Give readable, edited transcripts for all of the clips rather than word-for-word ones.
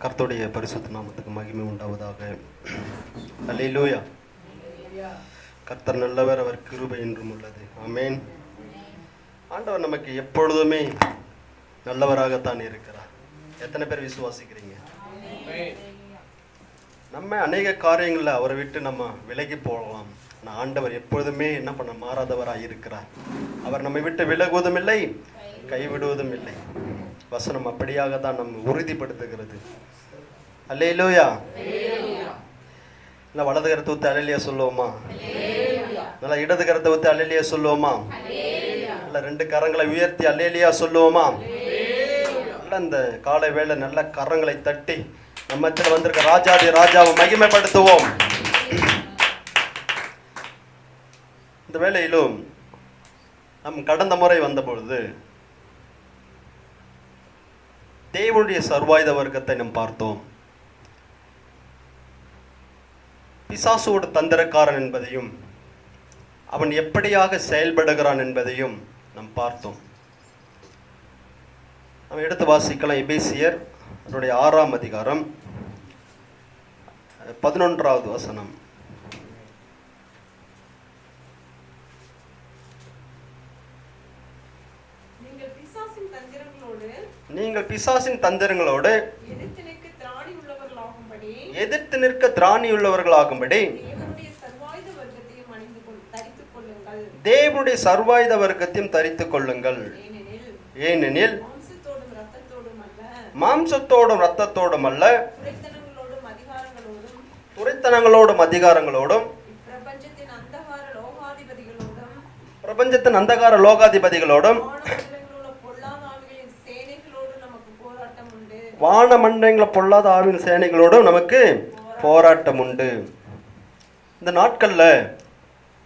கர்த்தருடைய பரிசுத்த நாமத்துக்கு மகிமை உண்டாவதாக. அல்லேலூயா. கர்த்தர் நல்லவர், அவர் கிருபை என்றும் உள்ளது. ஆமென். ஆண்டவர் நமக்கு எப்பொழுதுமே நல்லவராகத்தான் இருக்கிறார். எத்தனை பேர் விசுவாசிக்கிறீங்க? நம்ம அநேக காரியங்களில் அவரை விட்டு நம்ம விலகி போகலாம். ஆனால் ஆண்டவர் எப்பொழுதுமே என்ன பண்ண மாறாதவராக இருக்கிறார். அவர் நம்மை விட்டு விலகுவதும் இல்லை, கைவிடுவதும் இல்லை. வசனம் அப்படியாக தான் நம்ம உறுதிப்படுத்துகிறது. அல்லேலூயா. இல்லை வலது கரத்தை ஊற்றி அல்லேலூயா சொல்லுவோமா? நல்லா இடது கரத்தை ஊற்றி அல்லேலூயா சொல்லுவோமா? இல்லை ரெண்டு கரங்களை உயர்த்தி அல்லேலூயா சொல்லுவோமா? இல்லை இந்த காலை வேளை நல்ல கரங்களை தட்டி நம்ம வந்திருக்க ராஜாதி ராஜாவை மகிமைப்படுத்துவோம். இந்த வேளையிலும் நம் கடந்த முறை வந்த பொழுது தேவனுடைய சர்வாயுத வர்க்கத்தை நாம் பார்த்தோம். பிசாசோடு தந்திரக்காரன் என்பதையும் அவன் எப்படியாக செயல்படுகிறான் என்பதையும் நாம் பார்த்தோம். நம்ம எடுத்து வாசிக்கலாம். எபேசியர் 6ஆம் அதிகாரம் 11வது வசனம். நீங்கள் பிசாசின் தந்திரங்களோடு எதிர்த்து நிற்க திராணி உள்ளவர்களாகும்படி தேவனுடைய சர்வாயுத வர்க்கத்தையும் தரித்துக் கொள்ளுங்கள். ஏனெனில் மாம்சத்தோடும் இரத்தத்தோடும் அல்ல, துரைத்தனங்களோடும் அதிகாரங்களோடும் பிரபஞ்சத்தின் அந்தகார லோகாதிபதிகளோடும் வானமண்டல பொல்லாத ஆவின் சேனைகளோடும் நமக்கு போராட்டம் உண்டு. இந்த நாட்கள்ல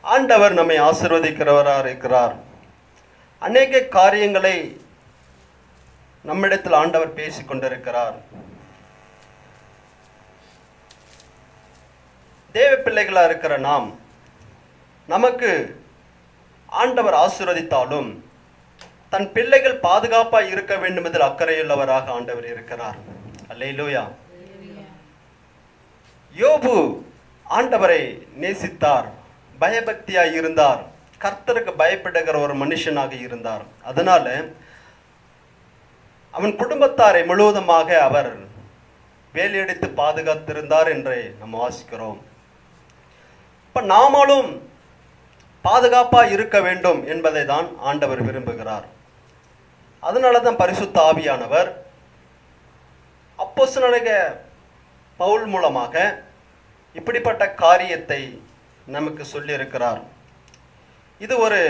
ஆண்டவர் நம்மை ஆசீர்வதிக்கிறவராக இருக்கிறார். அநேக காரியங்களை நம்மிடத்தில் ஆண்டவர் பேசிக் கொண்டிருக்கிறார். தேவ பிள்ளைகளா இருக்கிற நமக்கு ஆண்டவர் ஆசீர்வதித்தாலும் தன் பிள்ளைகள் பாதுகாப்பாக இருக்க வேண்டும் என்பதில் அக்கறையுள்ளவராக ஆண்டவர் இருக்கிறார். அல்லேலூயா. யோபு ஆண்டவரை நேசித்தார், பயபக்தியாய் இருந்தார், கர்த்தருக்கு பயப்படுகிற ஒரு மனுஷனாக இருந்தார். அதனால அவன் குடும்பத்தாரை முழுவதுமாக அவர் வேலையடித்து பாதுகாத்திருந்தார் என்று நம்ம வாசிக்கிறோம். இப்ப நாமளும் பாதுகாப்பாக இருக்க வேண்டும் என்பதை தான் ஆண்டவர் விரும்புகிறார். அதனால தான் பரிசுத்த ஆவியானவர் அப்போஸ்தலனாகிய பவுல் மூலமாக இப்படிப்பட்ட காரியத்தை நமக்கு சொல்லி இருக்கிறார். இது ஒரு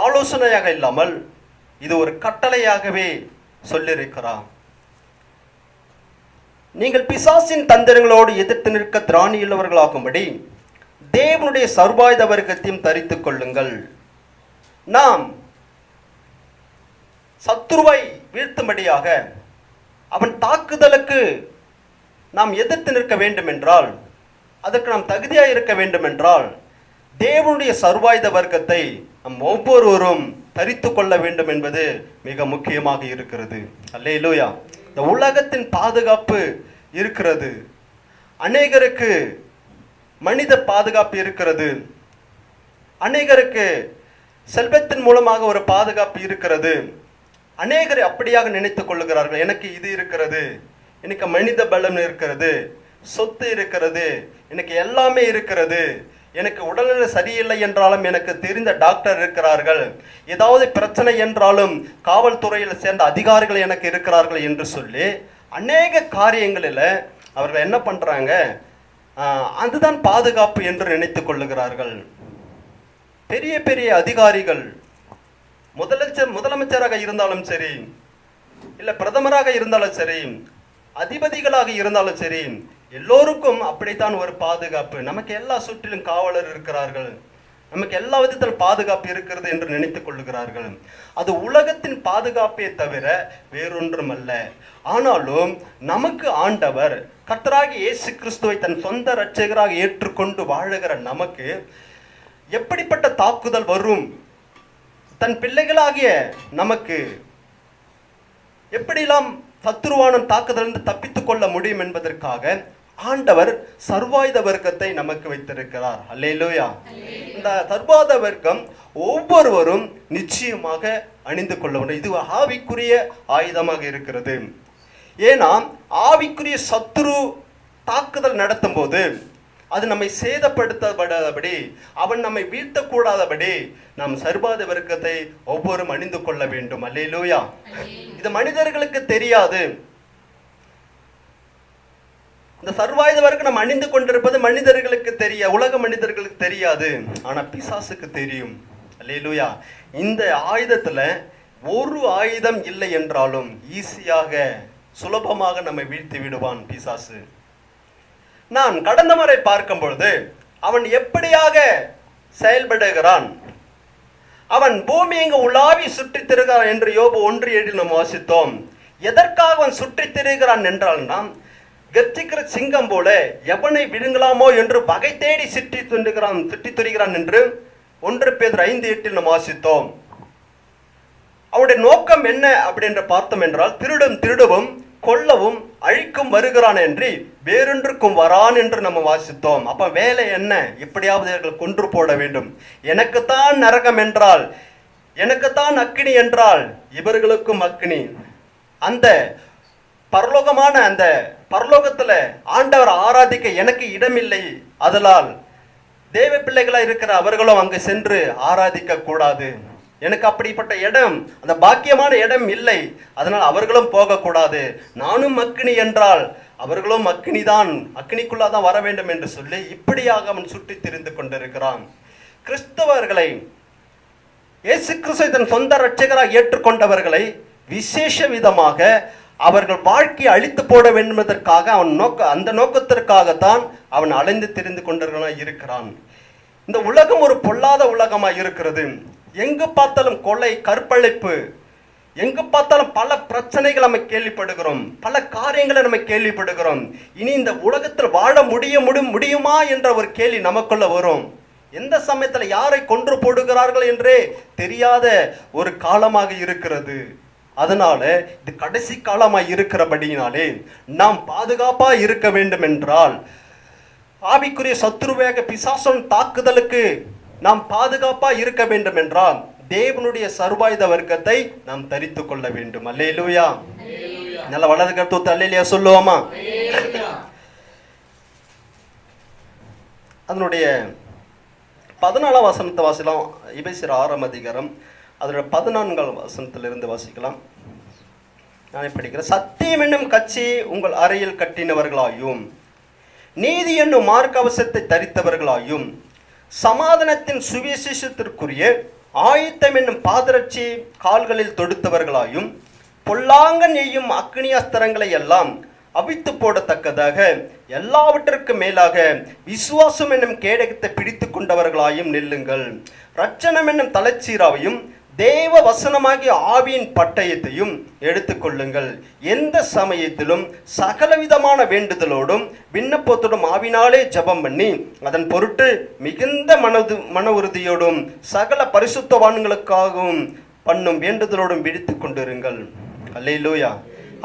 ஆலோசனையாக இல்லாமல் இது ஒரு கட்டளையாகவே சொல்லியிருக்கிறார். நீங்கள் பிசாசின் தந்திரங்களோடு எதிர்த்து நிற்க திராணியுள்ளவர்களாகும்படி தேவனுடைய சர்வாயுத வர்க்கத்தையும் தரித்துக் கொள்ளுங்கள். நாம் சத்துருவை வீழ்த்தும்படியாக அவன் தாக்குதலுக்கு நாம் எதிர்த்து நிற்க வேண்டும் என்றால், அதற்கு நாம் தகுதியாக இருக்க வேண்டும் என்றால், தேவனுடைய சர்வாயுத வர்க்கத்தை நம் ஒவ்வொருவரும் தரித்து கொள்ள வேண்டும் என்பது மிக முக்கியமாக இருக்கிறது. அல்லேலூயா. இந்த உலகத்தின் பாதுகாப்பு இருக்கிறது, அநேகருக்கு மனித பாதுகாப்பு இருக்கிறது, அநேகருக்கு செல்வத்தின் மூலமாக ஒரு பாதுகாப்பு இருக்கிறது. அநேகரை அப்படியாக நினைத்துக் கொள்ளுகிறார்கள். எனக்கு இது இருக்கிறது, எனக்கு மனித பலம் இருக்கிறது, சொத்து இருக்கிறது, எனக்கு எல்லாமே இருக்கிறது, எனக்கு உடல்நிலை சரியில்லை என்றாலும் எனக்கு தெரிந்த டாக்டர் இருக்கிறார்கள், ஏதாவது பிரச்சனை என்றாலும் காவல்துறையில் சேர்ந்த அதிகாரிகள் எனக்கு இருக்கிறார்கள் என்று சொல்லி அநேக காரியங்களில் அவர்கள் என்ன பண்றாங்க, அதுதான் பாதுகாப்பு என்று நினைத்துக் கொள்ளுகிறார்கள். பெரிய பெரிய அதிகாரிகள், முதலமைச்சராக இருந்தாலும் சரி, இல்லை பிரதமராக இருந்தாலும் சரி, அதிபதிகளாக இருந்தாலும் சரி, எல்லோருக்கும் அப்படித்தான் ஒரு பாதுகாப்பு. நமக்கு எல்லா சுற்றிலும் காவலர் இருக்கிறார்கள், நமக்கு எல்லா விதத்தில் பாதுகாப்பு இருக்கிறது என்று நினைத்துக் கொள்ளுகிறார்கள். அது உலகத்தின் பாதுகாப்பே தவிர வேறொன்றும் அல்ல. ஆனாலும் நமக்கு ஆண்டவர் கர்த்தராகிய இயேசு கிறிஸ்துவை தன் சொந்த இரட்சகராக ஏற்றுக்கொண்டு வாழுகிற நமக்கு எப்படிப்பட்ட தாக்குதல் வரும், தன் பிள்ளைகளாகிய நமக்கு எப்படிலாம் சத்துருவானம் தாக்குதலிருந்து தப்பித்துக் கொள்ள முடியும் என்பதற்காக ஆண்டவர் சர்வாயுத வர்க்கத்தை நமக்கு வைத்திருக்கிறார். அல்லேலூயா. இந்த சர்வாயுத வர்க்கம் ஒவ்வொருவரும் நிச்சயமாக அணிந்து கொள்ள வேண்டும். இது ஆவிக்குரிய ஆயுதமாக இருக்கிறது. ஏன்னா ஆவிக்குரிய சத்துரு தாக்குதல் நடத்தும் போது அது நம்மை சேதப்படுத்தப்படாதபடி, அவன் நம்மை வீழ்த்தக்கூடாதபடி நாம் சர்வாயுத வர்க்கத்தை ஒவ்வொருவரும் அணிந்து கொள்ள வேண்டும். அல்லேலூயா. இது மனிதர்களுக்கு தெரியாது. இந்த சர்வாயுத வர்க்கம் நம்ம அணிந்து கொண்டிருப்பது மனிதர்களுக்கு உலக மனிதர்களுக்கு தெரியாது, ஆனா பிசாசுக்கு தெரியும். அல்லேலூயா. இந்த ஆயுதத்துல ஒரு ஆயுதம் இல்லை என்றாலும் ஈஸியாக சுலபமாக நம்மை வீழ்த்தி விடுவான் பிசாசு. நான் கடந்த முறை பார்க்கும் பொழுது அவன் எப்படியாக செயல்படுகிறான், அவன் பூமி எங்கு உலாவி சுற்றித் திரிகிறான் என்று யோபு 1:7 நாம் வாசித்தோம். எதற்காக அவன் சுற்றித் திரிகிறான் என்றால், நாம் கர்ஜிக்கிற சிங்கம் போல எவனை விழுங்கலாமோ என்று வகை தேடி சுற்றித் திரிகிறான் என்று 1 பேதுரு 5:8 நாம் வாசித்தோம். அவனுடைய நோக்கம் என்ன அப்படின்ற பார்த்தோம் என்றால், திருடவும் கொல்லவும் அழிக்கும் வருகிறான் என்று வேறொன்றுக்கும் வரான் என்று நம்ம வாசித்தோம். அப்ப வேலை என்ன? எப்படியாவது இவர்கள் கொன்று போட வேண்டும். எனக்குத்தான் நரகம் என்றால், எனக்குத்தான் அக்கினி என்றால் இவர்களுக்கும் அக்கினி. அந்த பரலோகமான அந்த பரலோகத்துல ஆண்டவர் ஆராதிக்க எனக்கு இடமில்லை, அதனால் தேவ பிள்ளைகளா இருக்கிற அவர்களும் அங்கு சென்று ஆராதிக்க கூடாது. எனக்கு அப்படிப்பட்ட இடம், அந்த பாக்கியமான இடம் இல்லை, அதனால் அவர்களும் போகக்கூடாது. நானும் அக்கினி என்றால் அவர்களும் அக்கினிதான், அக்கினிக்குள்ளாதான் வர வேண்டும் என்று சொல்லி இப்படியாக அவன் சுற்றி திரிந்து கொண்டிருக்கிறான். கிறிஸ்தவர்களை, இயேசு கிறிஸ்துவை தன் சொந்த இரட்சகராக ஏற்றுக்கொண்டவர்களை விசேஷ விதமாக அவர்கள் வாழ்க்கையை அழித்து போட வேண்டும் என்பதற்காக அந்த நோக்கத்திற்காகத்தான் அவன் அலைந்து திரிந்து கொண்டிருக்கிறான் இருக்கிறான். இந்த உலகம் ஒரு பொல்லாத உலகமாக இருக்கிறது. எங்கு பார்த்தாலும் கொலை, கற்பழிப்பு, எங்கு பார்த்தாலும் பல பிரச்சனைகள் நம்ம கேள்விப்படுகிறோம், பல காரியங்களை நம்ம கேள்விப்படுகிறோம். இனி இந்த உலகத்தில் வாழ முடியுமா என்ற ஒரு கேள்வி நமக்குள்ள வரும். எந்த சமயத்தில் யாரை கொன்று போடுகிறார்கள் என்றே தெரியாத ஒரு காலமாக இருக்கிறது. அதனால இது கடைசி காலமாக இருக்கிறபடியினாலே நாம் பாதுகாப்பா இருக்க வேண்டும் என்றால், ஆவிக்குரிய சத்துருவேக பிசாசன் தாக்குதலுக்கு நாம் பாதுகாப்பா இருக்க வேண்டும் என்றால் தேவனுடைய சர்வாயுத வர்க்கத்தை நாம் தரித்து கொள்ள வேண்டும். அல்லேலூயா. நல்ல வலது கருத்து அல்லேலூயா சொல்லுவோமா? அதனுடைய 14ஆம் வசனத்தை வாசிக்கலாம். எபேசியர் 6ஆம் அதிகாரம் அதோட 14ஆம் வசனத்திலிருந்து வாசிக்கலாம். நான் படிக்கிறேன். சத்தியம் என்னும் கட்சி உங்கள் அறையில் கட்டினவர்களாயும், நீதி என்னும் மார்க்கவசத்தை தரித்தவர்களாயும், சமாதானத்தின் சுவிசேஷத்திற்குரிய ஆயுத்தம் என்னும் பாதரட்சி கால்களில் தொடுத்தவர்களாயும், பொல்லாங்கன் எய்யும் அக்னி அஸ்திரங்களை எல்லாம் அவித்து போடத்தக்கதாக எல்லாவற்றிற்கும் மேலாக விசுவாசம் என்னும் கேடகத்தை பிடித்து கொண்டவர்களாயும் நில்லுங்கள். ரட்சணம் என்னும் தலைச்சீராவையும் தேவ வசனமாகிய ஆவியின் பட்டயத்தையும் எடுத்துக்கொள்ளுங்கள். எந்த சமயத்திலும் சகலவிதமான வேண்டுதலோடும் விண்ணப்பத்தோடும் ஆவினாலே ஜெபம் பண்ணி அதன் பொருட்டு மிகுந்த மன உறுதியோடும் சகல பரிசுத்தவான்களுக்காகவும் பண்ணும் வேண்டுதலோடும் விழித்து கொண்டிருங்கள். அல்லேலூயா.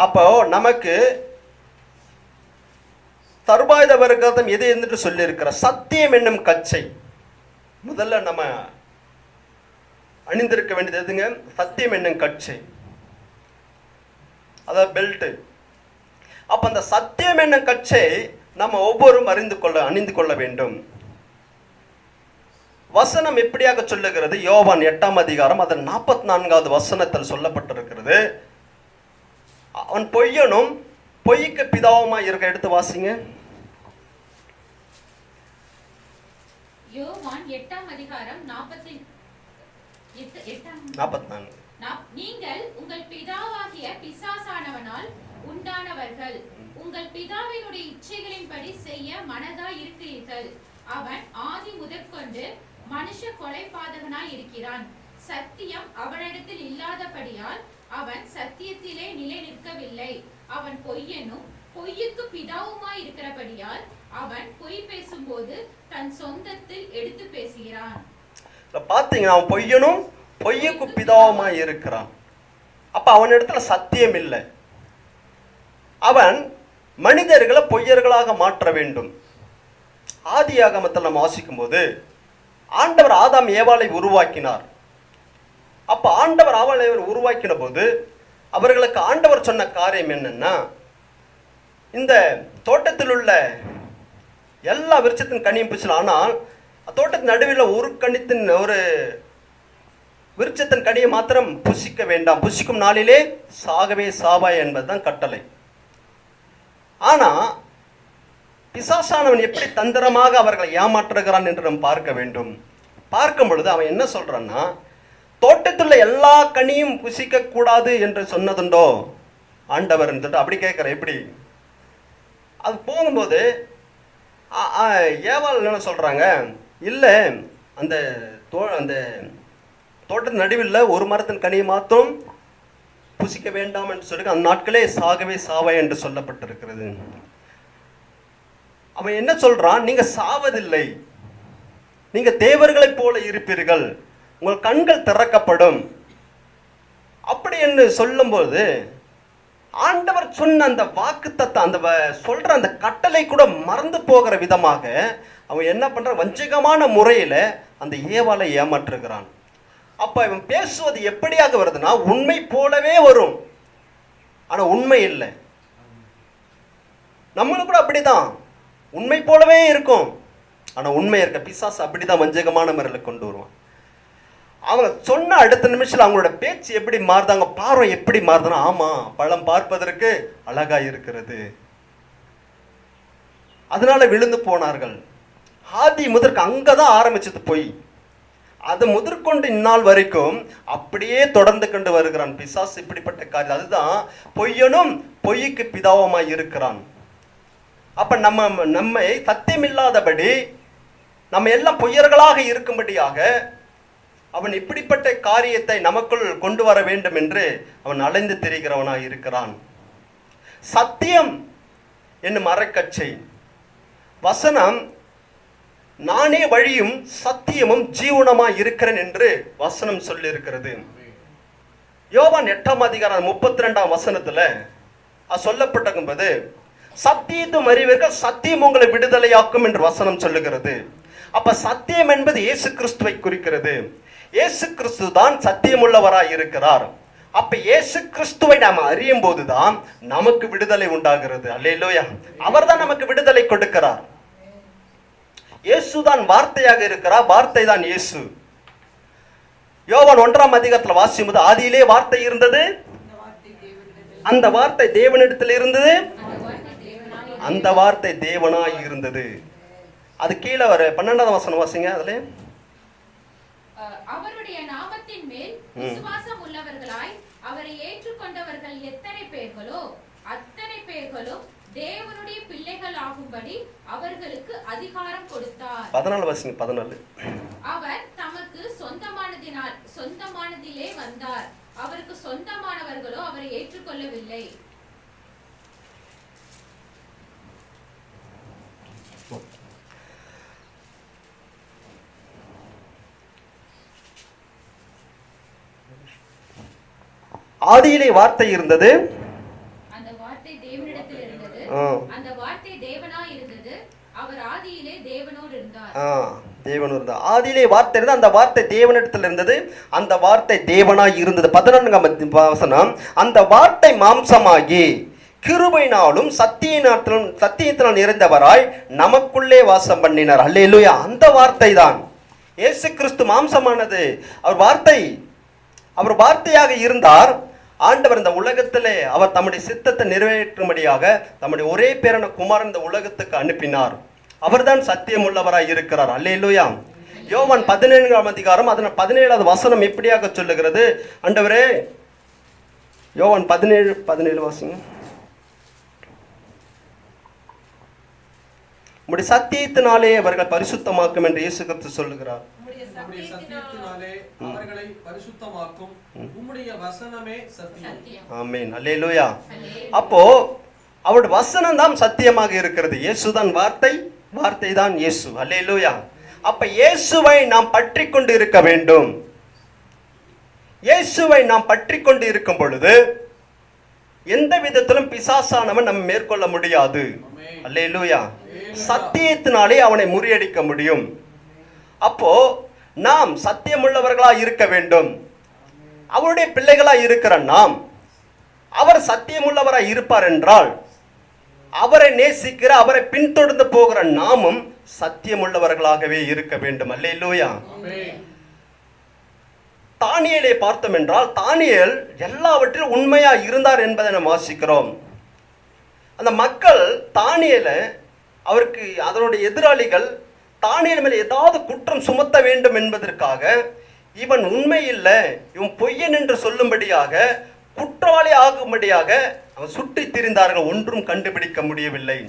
அப்போ நமக்கு சர்வாயுத வர்க்கம் எது என்று சொல்லி இருக்கிற சத்தியம் என்னும் கச்சை முதல்ல நம்ம அணிந்திருக்க வேண்டியது எதுங்க? சத்தியம் என்னும் கச்சை, அதாவது பெல்ட். அப்ப அந்த சத்தியம் என்னும் கச்சை நம்ம ஒவ்வொருவரும் அணிந்து கொள்ள வேண்டும். வசனம் எப்படியாக சொல்லுகிறது? யோவான் 8ஆம் அதிகாரம் அதன் 44வது வசனத்தில் சொல்லப்பட்டிருக்கிறது. அவன் பொய்யனும் பொய்க்கு பிதாவுமாய் இருக்க. எடுத்து வாசிங்க. யோவான் 8ஆம் அதிகாரம் 44. நீங்கள் உங்கள் பிதாவாகிய பிசாசானவனால் உண்டானவர்கள், உங்கள் பிதாவினுடைய இச்சைகளின்படி செய்ய மனதாய் இருக்கிறீர்கள். அவன் ஆதி முதற்கொண்டு மனுஷ கொலைபாதகனாய் இருக்கிறான். சத்தியம் அவனிடத்தில் இல்லாதபடியால் அவன் சத்தியத்திலே நிலை நிற்கவில்லை. அவன் பொய்யனும் பொய்யுக்கு பிதாவுமாய் இருக்கிறபடியால் அவன் பொய் பேசும்போது தன் சொந்தத்தில் எடுத்து பேசுகிறான். பாத்தீங்கன்னா அவன் பொய்யனும் பொய்யுக்கு பிதாவுமாய் இருக்கிறான். அப்ப அவனிடத்துல சத்தியம் இல்லை. அவன் மனிதர்களை பொய்யர்களாக மாற்ற வேண்டும். ஆதியாகமத்தில் நம்ம வாசிக்கும் போது ஆண்டவர் ஆதாம் ஏவாளை உருவாக்கினார். அப்ப ஆண்டவர் ஆவாளை உருவாக்கின போது அவர்களுக்கு ஆண்டவர் சொன்ன காரியம் என்னன்னா, இந்த தோட்டத்தில் உள்ள எல்லா விருட்சத்தின் கனியும் பிடிச்சலாம், ஆனால் தோட்டத்தின் நடுவில் ஒரு விருட்சத்தின் கனியை மாத்திரம் புசிக்க வேண்டாம், புசிக்கும் நாளிலே சாகவே சாவாய் என்பதுதான் கட்டளை. ஆனா பிசாசானவன் எப்படி தந்திரமாக அவர்களை ஏமாற்றுகிறான் என்று நாம் பார்க்க வேண்டும். பார்க்கும் பொழுது அவன் என்ன சொல்றான்னா, தோட்டத்துள்ள எல்லா கனியும் புசிக்க கூடாது என்று சொன்னதுண்டோ ஆண்டவர்? அப்படி கேட்கிற எப்படி? அது போகும்போது ஏவாள் என்ன சொல்றாங்க, இல்லை அந்த தோட்டத்தின் நடுவில் ஒரு மரத்தின் கனியை மாத்திரம் புசிக்க வேண்டாம் என்று சொல்லி அந்த நாட்களே சாகவே சாவாய் என்று சொல்லப்பட்டிருக்கிறது. அவன் என்ன சொல்றான், நீங்க சாவதில்லை, நீங்க தேவர்களைப் போல இருப்பீர்கள், உங்கள் கண்கள் திறக்கப்படும் அப்படி என்று சொல்லும்போது ஆண்டவர் சொன்ன அந்த வாக்குத்தத்தை, அந்த சொல்ற அந்த கட்டளை கூட மறந்து போகிற விதமாக அவன் என்ன பண்றான், வஞ்சகமான முறையில அந்த ஏவாளை ஏமாற்றுகிறான். அப்ப இவன் பேசுவது எப்படியாக வருதுன்னா, உண்மை போலவே வரும், ஆனா உண்மை இல்லை. நம்மளும் கூட அப்படிதான், உண்மை போலவே இருக்கும், ஆனா உண்மை இருக்க. பிசாசு அப்படிதான் வஞ்சகமான முறையில் கொண்டு வருவான். அவங்க சொன்ன அடுத்த நிமிஷம் அவங்களோட பேச்சு எப்படி மாறுதாங்க, பார்வை எப்படி மாறுதுன்னா, ஆமா பழம் பார்ப்பதற்கு அழகா இருக்கிறது, அதனால விழுந்து போனார்கள். ஆதி முதற்கு அங்கதான் ஆரம்பிச்சது பொய். அது முதற்கொண்டு இந்நாள் வரைக்கும் அப்படியே தொடர்ந்து கொண்டு வருகிறான் பிசாசு. இப்படிப்பட்ட காரியம், அதுதான் பொய்யனும் பொய்க்கு பிதாவுமாய் இருக்கிறான். அப்ப நம்மை சத்தியமில்லாதபடி நம்ம எல்லாம் பொய்யர்களாக இருக்கும்படியாக அவன் இப்படிப்பட்ட காரியத்தை நமக்குள் கொண்டு வர வேண்டும் என்று அவன் அலைந்து திரிகிறவனாய் இருக்கிறான். சத்தியம் என்னும் அறக்கச்சை வசனம், நானே வழியும் சத்தியமும் ஜீவனமாய் இருக்கிறேன் என்று வசனம் சொல்லி இருக்கிறது. யோவான் 8ஆம் அதிகாரம் 32ஆம் வசனத்துல சொல்லப்பட்டிருக்கும்போது, சத்தியத்தும் அறிவீர்கள், சத்தியம் உங்களை விடுதலையாக்கும் என்று வசனம் சொல்லுகிறது. அப்ப சத்தியம் என்பது இயேசு கிறிஸ்துவை குறிக்கிறது. இயேசு கிறிஸ்து தான் சத்தியமுள்ளவராய் இருக்கிறார். அப்ப இயேசு கிறிஸ்துவை நாம் அறியும் போதுதான் நமக்கு விடுதலை உண்டாகிறது. அல்லேலூயா. அவர் தான் நமக்கு விடுதலை கொடுக்கிறார். இயேசு தான் வார்த்தையாக இருக்கிறார், வார்த்தை தான் இயேசு. யோவான் 1ஆம் அதிகாரத்தில் வாசிக்கும்போது, ஆதியிலே வார்த்தை இருந்தது, அந்த வார்த்தை தேவனிடத்தில் இருந்தது, அந்த வார்த்தை தேவனாய் இருந்தது. அது கீழே வர 12ஆம் வசனம் வாசிங்க. அதுல அவருடைய நாமத்தின் மேல் விசுவாசம் உள்ளவர்களாய் அவரை ஏற்றுக்கொண்டவர்கள் எத்தனை பேர்களோ அத்தனை பேர்களும் தேவனுடைய பிள்ளைகள் ஆகும்படி அவர்களுக்கு அதிகாரம் கொடுத்தார். 14 வாசிங்க. 14. அவர் தமக்கு சொந்தமானதிலே வந்தார், அவருக்கு சொந்தமானவர்களோ அவரை ஏற்றுக்கொள்ளவில்லை. ஆதியிலே வார்த்தை இருந்தது, அந்த வார்த்தை தேவனிடத்தில் இருந்தது, அந்த வார்த்தை தேவனாய் இருந்தது, அவர் ஆதியிலே தேவனோடு இருந்தார். தேவனோடு இருந்தார். ஆதியிலே வார்த்தை இருந்தது, அந்த வார்த்தை தேவனிடத்தில் இருந்தது, அந்த வார்த்தை தேவனாய் இருந்தது. 14ஆம் வசனம், அந்த வார்த்தை மாம்சமாகி கிருபையினாலும் சத்தியத்தினால் நிறைந்தவராய் நமக்குள்ளே வாசம் பண்ணினார். அல்லேலூயா. அந்த வார்த்தை தான் இயேசு கிறிஸ்து மாம்சமானது. அவர் வார்த்தையாக இருந்தார். ஆண்டவர் இந்த உலகத்திலே அவர் தம்முடைய சித்தத்தை நிறைவேற்றும்படியாக தம்முடைய ஒரே பேரான குமாரன் இந்த உலகத்துக்கு அனுப்பினார். அவர்தான் சத்தியம் உள்ளவராய் இருக்கிறார். அல்லேலூயா. யோவான் 17ஆம் அதிகாரம் அதன் 17வது வசனம் எப்படியாக சொல்லுகிறது, ஆண்டவரே, யோவான் 17 வாசிங்க. உம்முடைய சத்தியத்தினாலே அவர்கள் பரிசுத்தமாக்கும் என்று இயேசு கிறிஸ்து சொல்லுகிறார். ஆமென். அல்லேலூயா. அப்போ அவருடைய வசனம் தான் சத்தியமாக இருக்கிறது. இயேசுதான் வார்த்தை, வார்த்தை தான் இயேசு. அல்லேலூயா. அப்ப இயேசுவை நாம் பற்றி கொண்டு இருக்க வேண்டும். இயேசுவை நாம் பற்றி கொண்டு இருக்கும் பொழுது எந்த விதத்திலும் பிசாசானவன் நம்ம மேற்கொள்ள முடியாது. அல்லேலூயா. சத்தியத்தினாலே அவனை முறியடிக்க முடியும். அப்போ நாம் சத்தியமுள்ளவர்களா இருக்க வேண்டும். அவருடைய பிள்ளைகளா இருக்கிற நாம், அவர் சத்தியமுள்ளவராய் இருப்பார் என்றால் அவரை நேசிக்கிற, அவரை பின்தொடர்ந்து போகிற நாமும் சத்தியமுள்ளவர்களாகவே இருக்க வேண்டும். அல்லேலூயா. தானியேலை பார்த்தோம் என்றால் தானியேல் எல்லாவற்றிலும் உண்மையா இருந்தார் என்பதை நாம் வாசிக்கிறோம். அந்த மக்கள் தானியேலை, அவருக்கு அதனுடைய எதிராளிகள் தானியேல் மேலே ஏதாவது குற்றம் சுமத்த வேண்டும் என்பதற்காக இவன் உண்மை இல்லை, இவன் பொய்யன் என்று சொல்லும்படியாக, குற்றவாளி ஆகும்படியாக அவன் சுற்றி திரிந்தார்கள். ஒன்றும் கண்டுபிடிக்க முடியவில்லை.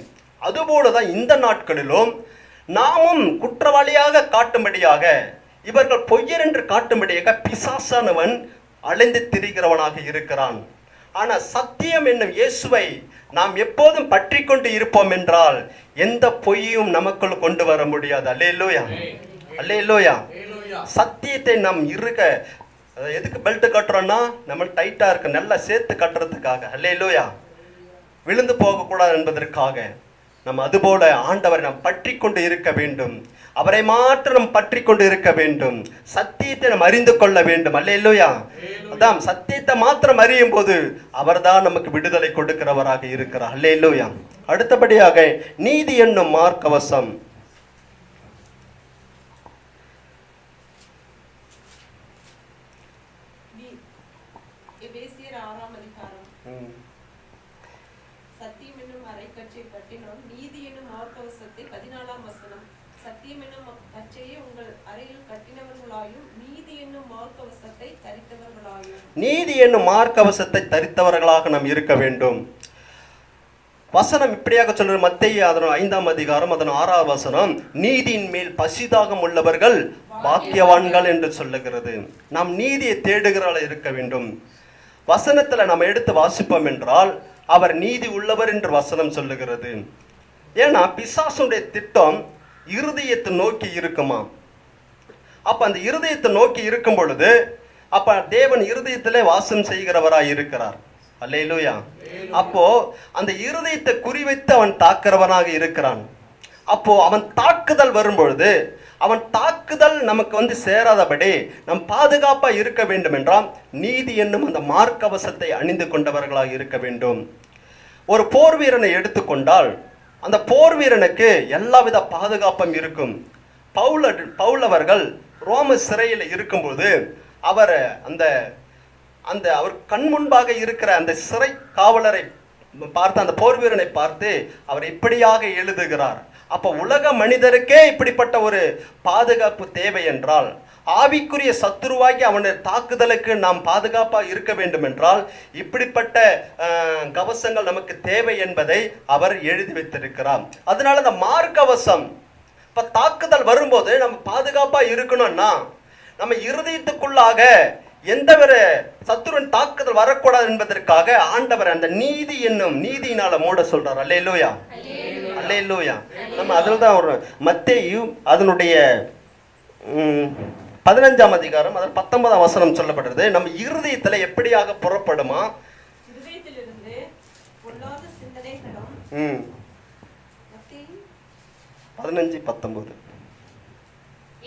அதுபோலதான் இந்த நாட்களிலும் நாமும் குற்றவாளியாக காட்டும்படியாக, இவர்கள் பொய்யர் என்று காட்டும்படியாக பிசாசானவன் அலைந்து திரிகிறவனாக இருக்கிறான். ஆனா சத்தியம் என்னும் இயேசுவை நாம் எப்போதும் பற்றி கொண்டு இருப்போம் என்றால் எந்த பொய்யும் நமக்குள் கொண்டு வர முடியாது. அல்லேலூயா, அல்லேலூயா. சத்தியத்தை நாம் இருக்க, எதுக்கு பெல்ட் கட்டுறோம்னா நம்ம டைட்டா இருக்கு, நல்லா சேர்த்து கட்டுறதுக்காக. அல்லேலூயா. விழுந்து போகக்கூடாது என்பதற்காக நம்ம அதுபோல ஆண்டவரை நாம் பற்றி கொண்டு இருக்க வேண்டும். அவரை மாத்திரம் பற்றி கொண்டு இருக்க வேண்டும். சத்தியத்தை நாம் அறிந்து கொள்ள வேண்டும். அல்லேலூயா. அதான் சத்தியத்தை மாத்திரம் அறியும் போது அவர்தான் நமக்கு விடுதலை கொடுக்கிறவராக இருக்கிறார். அல்லேலூயா. அடுத்தபடியாக நீதி என்னும் மார்க்கவசம். சத்தியம் என்னும் அரைக்கச்சை பற்றினோம் நீதி என்னும் மார்க்கவசத்தை 14ஆம் வசனம். சத்தியம் என்னும் கச்சையை உங்கள் அறையில் கட்டினவர்களாயும் நீதி என்னும் மார்க்கவசத்தை தரித்தவர்களாயும். நீதி என்னும் மார்க்கவசத்தை தரித்தவர்களாக நாம் இருக்க வேண்டும். வசனம் இப்படியாக சொல்ற மத்தேயு 5ஆம் அதிகாரம் 6ஆம் வசனம், நீதியின் மேல் பசிதாகம் உள்ளவர்கள் பாக்கியவான்கள் என்று சொல்லுகிறது. நாம் நீதியை தேடுகிறவர்களாக இருக்க வேண்டும். வசனத்துல நம்ம எடுத்து வாசிப்போம் என்றால் அவர் நீதி உள்ளவர் என்று வசனம் சொல்லுகிறது. ஏன்னா பிசாசுடைய திட்டம் இருதயத்தை நோக்கி இருக்குமா. அப்ப அந்த இருதயத்தை நோக்கி இருக்கும் பொழுது அப்ப தேவன் இருதயத்திலே வாசம் செய்கிறவராய் இருக்கிறார். அல்லேலூயா. அப்போ அந்த இருதயத்தை குறிவைத்து அவன் தாக்குறவனாக இருக்கிறான். அப்போ அவன் தாக்குதல் வரும்பொழுது, அவன் தாக்குதல் நமக்கு சேராதபடி நம் பாதுகாப்பா இருக்க வேண்டும் என்றால் நீதி என்னும் அந்த மார்க்கவசத்தை அணிந்து கொண்டவர்களாக இருக்க வேண்டும். ஒரு போர் வீரனை எடுத்துக்கொண்டால் அந்த போர் வீரனுக்கு எல்லாவித பாதுகாப்பும் இருக்கும். பவுல் அவர்கள் ரோம சிறையில் இருக்கும்போது அவர் அவர் கண் முன்பாக இருக்கிற அந்த சிறை காவலரை பார்த்து, அந்த போர் வீரனை பார்த்து அவர் இப்படியாக எழுதுகிறார். அப்ப உலக மனிதருக்கே இப்படிப்பட்ட ஒரு பாதுகாப்பு தேவை என்றால், ஆவிக்குரிய சத்துருவாகி அவனுடைய தாக்குதலுக்கு நாம் பாதுகாப்பாக இருக்க வேண்டும் என்றால் இப்படிப்பட்ட கவசங்கள் நமக்கு தேவை என்பதை அவர் எழுதி வைத்திருக்கிறார். அதனால அந்த மார்க்கவசம், இப்ப தாக்குதல் வரும்போது நம்ம பாதுகாப்பா இருக்கணும்னா நம்ம இருதயத்துக்குள்ளாக எந்த ஒரு சத்துருவின் தாக்குதல் வரக்கூடாது என்பதற்காக ஆண்டவர் அந்த நீதி என்னும் நீதியினால மூட சொல்றார். அல்லேலூயா, அல்லேலூயா. நம்ம அதில் தான் ஒரு மத்தேயு அதனுடைய 15ஆம் அதிகாரம் 19ஆம் வசனம் சொல்லப்படுறது. நம்ம இருதயத்துல எப்படியாக புறப்படுமா, இருதயத்திலிருந்து பொல்லாத சிந்தனைகளும் 15-19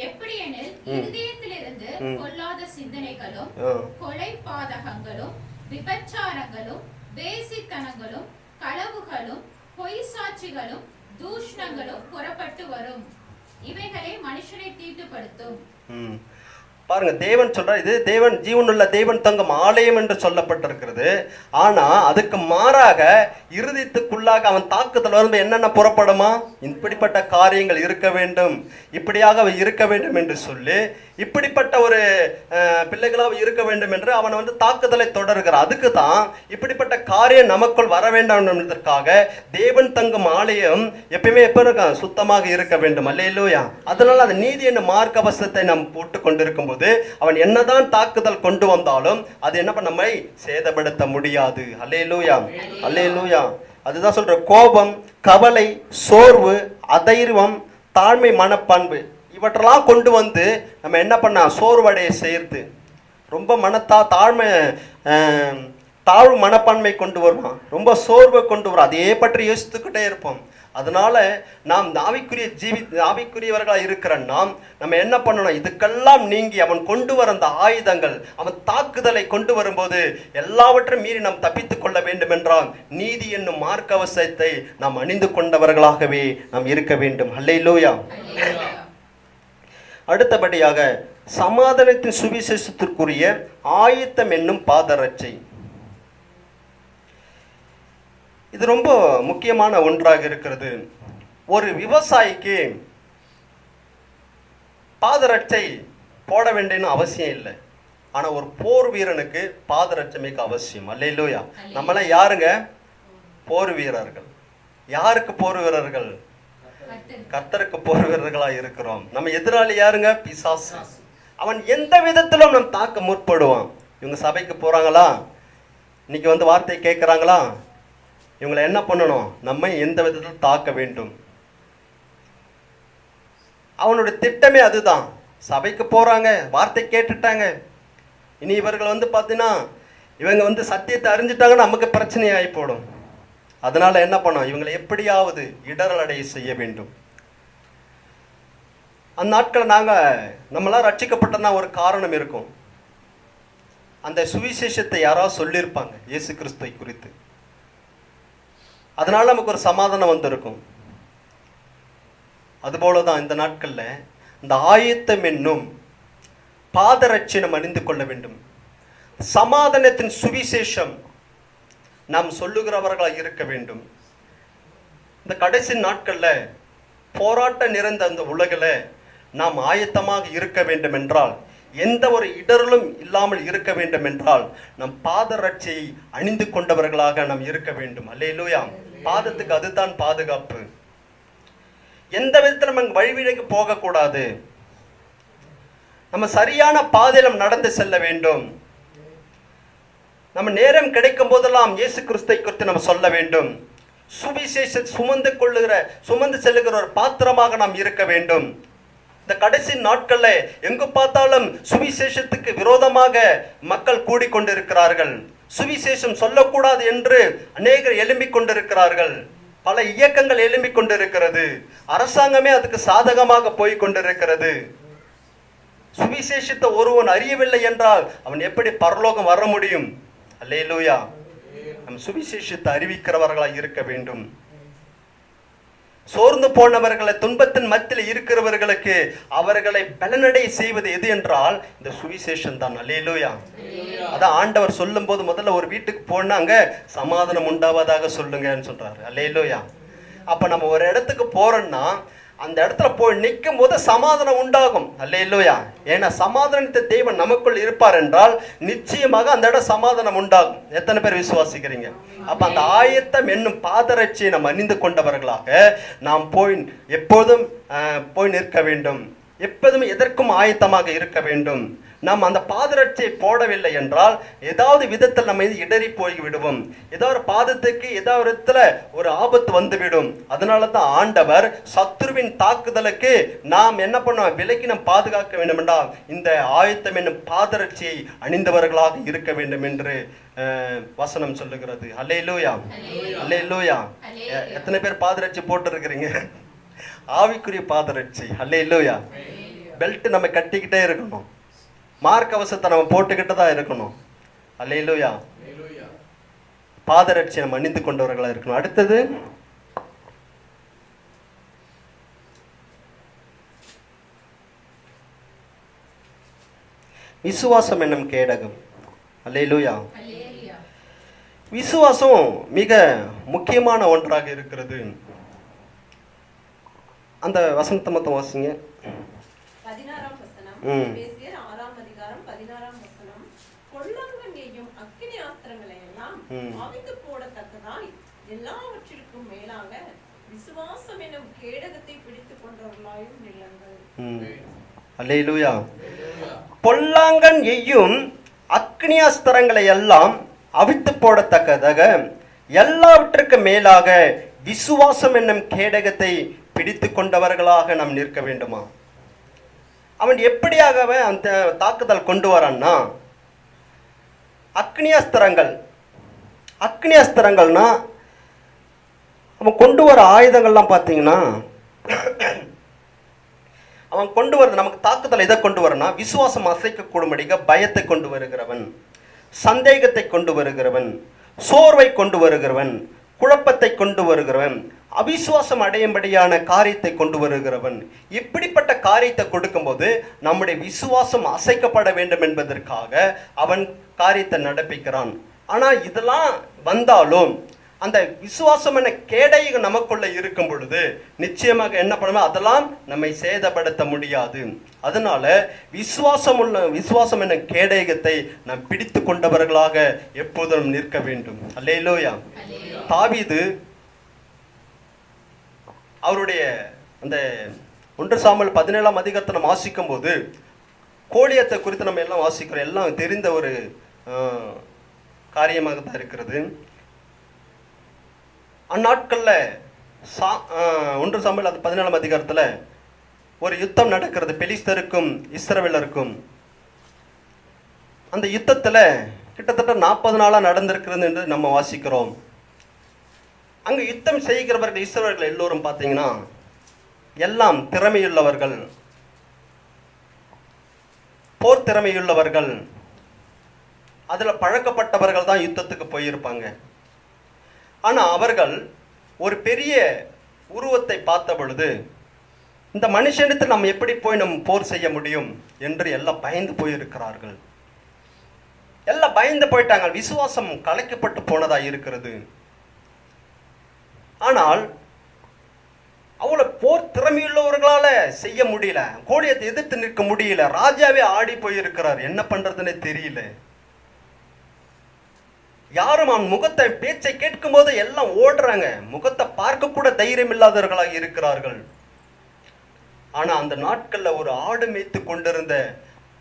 எப்படியெனில் இருதயத்திலிருந்து பொல்லாத சிந்தனைகளும் கொலை பாதகங்களும் விபச்சாரங்களும் வேசித்தனங்களும் களவுகளும் பொய் சாட்சிகளும் தூஷணங்களும் புறப்பட்டு வரும். இவைகளே மனுஷனை தீட்டுப்படுத்தும். பாருங்க, தேவன் சொல்றார், இது தேவன் ஜீவனுள்ள தேவன் தங்கும் ஆலயம் என்று சொல்லப்பட்டிருக்கிறது. ஆனா அதுக்கு மாறாக இருதயத்துக்குள்ளாக அவன் தாக்குதல் வரும்போது என்னென்ன புறப்படுமா, இப்படிப்பட்ட காரியங்கள் இருக்க வேண்டும், இப்படியாக அவன் இருக்க வேண்டும் என்று சொல்லி இப்படிப்பட்ட ஒரு பிள்ளைகளாக இருக்க வேண்டும் என்று அவன் தாக்குதலை தொடர்கிறான். அதுக்கு தான் இப்படிப்பட்ட காரியம் நமக்குள் வர வேண்டாம் என்பதற்காக தேவன் தங்கும் ஆலயம் எப்பயுமே எப்ப சுத்தமாக இருக்க வேண்டும். அல்லேலூயா. அதனால அந்த நீதி என்னும் மார்க்கவசத்தை நாம் போட்டு கொண்டிருக்கும் போது அவன் என்னதான் தாக்குதல் கொண்டு வந்தாலும் அது என்ன பண்ண நம்மை சேதப்படுத்த முடியாது. அல்லேலூயா, அல்லேலூயா. அதுதான் சொல்ற, கோபம், கவலை, சோர்வு, அதைரியம், தாழ்மை மனப்பண்பு இவற்றெல்லாம் கொண்டு நம்ம என்ன பண்ண சோர்வடைய செய்யுது. ரொம்ப தாழ்வு மனப்பான்மை கொண்டு வருவான், ரொம்ப சோர்வை கொண்டு வரும். அதையே பற்றி யோசித்துக்கிட்டே இருப்போம். அதனால நாம் ஆவிக்குரியவர்களாக இருக்கிற நம்ம என்ன பண்ணணும்? இதுக்கெல்லாம் நீங்கி அவன் கொண்டு வர அந்த ஆயுதங்கள், அவன் தாக்குதலை கொண்டு வரும்போது எல்லாவற்றையும் மீறி நாம் தப்பித்துக் கொள்ள வேண்டும் என்றால் நீதி என்னும் மார்க்கவசத்தை நாம் அணிந்து கொண்டவர்களாகவே நாம் இருக்க வேண்டும். அல்லேலூயா. அடுத்தபடியாக சமாதானத்தின் சுவிசேஷத்திற்குரிய ஆயத்தம் என்னும் பாதரட்சை. இது ரொம்ப முக்கியமான ஒன்றாக இருக்கிறது. ஒரு விவசாயிக்கு பாதரட்சை போட வேண்டியன்னு அவசியம் இல்லை, ஆனா ஒரு போர் வீரனுக்கு பாதரட்சை மிக அவசியம். அல்லேலூயா. நம்மளாம் யாருங்க? போர் வீரர்கள். யாருக்கு போர் வீரர்கள்? கர்த்தருக்கு போர் வீரர்களா இருக்கிறோம். நம்ம எதிராளி யாருங்க? பிசாசு. அவன் எந்த விதத்திலும் நம் தாக்க முற்படுவான். இவங்க சபைக்கு போறாங்களா, இன்னைக்கு வந்து வார்த்தை கேட்கிறாங்களா, இவங்களை என்ன பண்ணணும்? நம்ம எந்த விதத்தில் தாக்க வேண்டும். அவனுடைய திட்டமே அதுதான். சபைக்கு போறாங்க, வார்த்தை கேட்டுட்டாங்க, இனி இவர்கள் வந்து பார்த்தீங்கன்னா இவங்க வந்து சத்தியத்தை அறிஞ்சிட்டாங்கன்னா நமக்கு பிரச்சனை ஆகி போடும். அதனால என்ன பண்ணோம்? இவங்களை எப்படியாவது இடரல் அடைய செய்ய வேண்டும். அந்த நாட்களை நம்மளாம் ரட்சிக்கப்பட்டனா ஒரு காரணம் இருக்கும். அந்த சுவிசேஷத்தை யாராவது சொல்லியிருப்பாங்க இயேசு கிறிஸ்துவை குறித்து. அதனால நமக்கு ஒரு சமாதானம் வந்திருக்கும். அதுபோலதான் இந்த நாட்கள்ல இந்த ஆயத்தம் என்னும் பாதரட்சை நாம் அணிந்து கொள்ள வேண்டும். சமாதானத்தின் சுவிசேஷம் நாம் சொல்லுகிறவர்களாக இருக்க வேண்டும். இந்த கடைசி நாட்கள்ல போராட்டம் நிறைந்த அந்த உலகில் நாம் ஆயத்தமாக இருக்க வேண்டும் என்றால், எந்த ஒரு இடரலும் இல்லாமல் இருக்க வேண்டும் என்றால், நம் பாதரட்சையை அணிந்து கொண்டவர்களாக நாம் இருக்க வேண்டும். அல்லேலூயா. பாதத்துக்கு அதுதான் பாதுகாப்பு. எந்த விதத்தில் நம்ம வழிவிலைக்கு போகக்கூடாது. நம்ம சரியான பாதையில் நடந்து செல்ல வேண்டும். நம்ம நேரம் கிடைக்கும் போதெல்லாம் இயேசு கிறிஸ்துவை குறித்து நம்ம சொல்ல வேண்டும். சுவிசேஷத்தை சுமந்து செல்லுகிற ஒரு பாத்திரமாக நாம் இருக்க வேண்டும். இந்த கடைசி நாட்கள்ல எங்கு பார்த்தாலும் சுவிசேஷத்துக்கு விரோதமாக மக்கள் கூடிக்கொண்டிருக்கிறார்கள். சுவிசேஷம் சொல்லக்கூடாது என்று அநேகர் எழும்பிக் கொண்டிருக்கிறார்கள். பல இயக்கங்கள் எழும்பிக் கொண்டிருக்கிறது. அரசாங்கமே அதுக்கு சாதகமாக போய் கொண்டிருக்கிறது. சுவிசேஷத்தை ஒருவன் அறியவில்லை என்றால் அவன் எப்படி பரலோகம் வர முடியும்? அல்லேலூயா. நம் சுவிசேஷத்தை அறிவிக்கிறவர்களாக இருக்க வேண்டும். சோர்ந்து போனவர்களை, துன்பத்தின் மத்தியில் இருக்கிறவர்களுக்கு அவர்களை பலனடை செய்வது எது என்றால் இந்த சுவிசேஷம் தான். அல்லேலூயா. அதான் ஆண்டவர் சொல்லும் போது முதல்ல ஒரு வீட்டுக்கு போனாங்க, சமாதானம் உண்டாவதாக சொல்லுங்கன்னு சொல்றாரு. அல்லேலூயா. அப்ப நம்ம ஒரு இடத்துக்கு போறோம்னா அந்த இடத்துல போய் நிற்கும் போது சமாதானம் உண்டாகும். அல்லேலூயா. ஏன்னா சமாதானத்தை தேவன் நமக்குள் இருப்பார் என்றால் நிச்சயமாக அந்த இடம் சமாதானம் உண்டாகும். எத்தனை பேர் விசுவாசிக்கிறீங்க? அப்ப அந்த ஆயத்தம் என்னும் பாதரட்சியை நாம் அணிந்து கொண்டவர்களாக நாம் எப்போதும் போய் நிற்க வேண்டும். எப்போதும் எதற்கும் ஆயத்தமாக இருக்க வேண்டும். நாம் அந்த பாதரட்சியை போடவில்லை என்றால் ஏதாவது விதத்தில் நம்ம இடறி போய் விடுவோம். ஏதாவது ஒரு பாதத்துக்கு ஏதாவது விதத்துல ஒரு ஆபத்து வந்துவிடும். அதனால தான் ஆண்டவர் சத்துருவின் தாக்குதலுக்கு நாம் என்ன பண்ணுவோம்? விலக்கி நாம் பாதுகாக்க வேண்டும் என்றால் இந்த ஆயத்தம் என்னும் பாதரட்சியை அணிந்தவர்களாக இருக்க வேண்டும் என்று வசனம் சொல்லுகிறது. அல்லேலூயா. அல்லேலூயா. எத்தனை பேர் பாதரட்சி போட்டு இருக்கிறீங்க? ஆவிக்குரிய பாதரட்சி. அல்லேலூயா. பெல்ட் நம்ம கட்டிக்கிட்டே இருக்கணும். மார்க் கவசத்தை நம்ம போட்டுக்கிட்டு தான் இருக்கணும். அல்லேலூயா. பாதரட்சி நம்ம அணிந்து கொண்டவர்களாக இருக்கணும். அடுத்தது விசுவாசம் என்னும் கேடகம். அல்லேலூயா. விசுவாசம் மிக முக்கியமான ஒன்றாக இருக்கிறது. அந்த வசனத்தை மொத்தம் வாசிங்க. 16ஆம் வசனம். எபேசியர் 6ஆம் அதிகாரம் 16ஆம் வசனம். கொல்லாங்கண்ணியும் அக்கினி ஆஸ்திரங்களை எல்லாம் அவிழ்த்து போடத்தக்கதாய் எல்லாவற்றிற்கும் மேலாக விசுவாசம் எனும் கேடகத்தை பிடித்துக் கொண்டவர்களாயும் நில்லுங்கள். அல்லேலூயா. பொல்லாங்கன் எய்யும் அக்கினி அஸ்திரங்களை எல்லாம் அவிழ்த்து போடத்தக்கதாக எல்லாவற்றுக்கு மேலாக விசுவாசம் என்னும் கேடகத்தை பிடித்து கொண்டவர்களாக நாம் நிற்க வேண்டுமா? அவன் எப்படியாகவே அந்த தாக்குதல் கொண்டு வரான்னா அக்னி அஸ்திரங்கள். அக்னி அஸ்திரங்கள்னா அவன் கொண்டு வர ஆயுதங்கள்லாம் பார்த்தீங்கன்னா, அவன் கொண்டு வர நமக்கு தாக்குதல் எதை கொண்டு வரனா, விசுவாசம் அசைக்கக்கூடும்படியாக பயத்தை கொண்டு வருகிறவன், சந்தேகத்தை கொண்டு வருகிறவன், சோர்வை கொண்டு வருகிறவன், குழப்பத்தை கொண்டு வருகிறவன், அவிசுவாசம் அடையும்படியான காரியத்தை கொண்டு வருகிறவன். இப்படிப்பட்ட காரியத்தை கொடுக்கும்போது நம்முடைய விசுவாசம் அசைக்கப்பட வேண்டும் என்பதற்காக அவன் காரியத்தை நடப்பிக்கிறான். ஆனால் இதெல்லாம் வந்தாலும் அந்த விசுவாசம் என கேடை நமக்குள்ள இருக்கும் பொழுது நிச்சயமாக என்ன பண்ணுவோம், அதெல்லாம் நம்மை சேதப்படுத்த முடியாது. அதனால விசுவாசம் என கேடயத்தை நாம் பிடித்து கொண்டவர்களாக எப்போதும் நிற்க வேண்டும். அல்லேலூயா. தாவீது அவருடைய அந்த 1 சாமுவேல் 17ஆம் அதிகாரத்தை நம்ம வாசிக்கும் போது கோலியத்தை குறித்து நம்ம எல்லாம் வாசிக்கிறோம். எல்லாம் தெரிந்த ஒரு காரியமாக தான் இருக்கிறது. அந்நாட்களில் 1 சாமுவேல் 17ஆம் அதிகாரத்தில் ஒரு யுத்தம் நடக்கிறது, பெலிஸ்தருக்கும் இஸ்ரவேலருக்கும். அந்த யுத்தத்தில் கிட்டத்தட்ட 40 நாளாக நடந்திருக்கிறது என்று நம்ம வாசிக்கிறோம். அங்கே யுத்தம் செய்கிறவர்கள் இஸ்ரவேலர்கள் எல்லோரும் பார்த்தீங்கன்னா எல்லாம் திறமையுள்ளவர்கள், போர் திறமையுள்ளவர்கள், அதில் பழக்கப்பட்டவர்கள் தான் யுத்தத்துக்கு போயிருப்பாங்க. ஆனால் அவர்கள் ஒரு பெரிய உருவத்தை பார்த்த பொழுது இந்த மனுஷனிடத்தில் நம்ம எப்படி போய் நம்ம போர் செய்ய முடியும் என்று எல்லாம் பயந்து போயிருக்கிறார்கள். எல்லாம் பயந்து போயிட்டாங்க. விசுவாசம் கலைக்கப்பட்டு போனதா இருக்கிறது. ஆனால் அவ்வளோ போர் திறமையுள்ளவர்களால செய்ய முடியல, கோலியத்தை எதிர்த்து நிற்க முடியல. ராஜாவே ஆடி போயிருக்கிறார், என்ன பண்றதுன்னு தெரியல. யாரும் அவன் முகத்தை பேச்சை கேட்கும் போது எல்லாம் ஓடுறாங்க, முகத்தை பார்க்க கூட தைரியம் இல்லாதவர்களாக இருக்கிறார்கள். ஆனா அந்த நாட்கள்ல ஒரு ஆடு மேய்த்து கொண்டிருந்த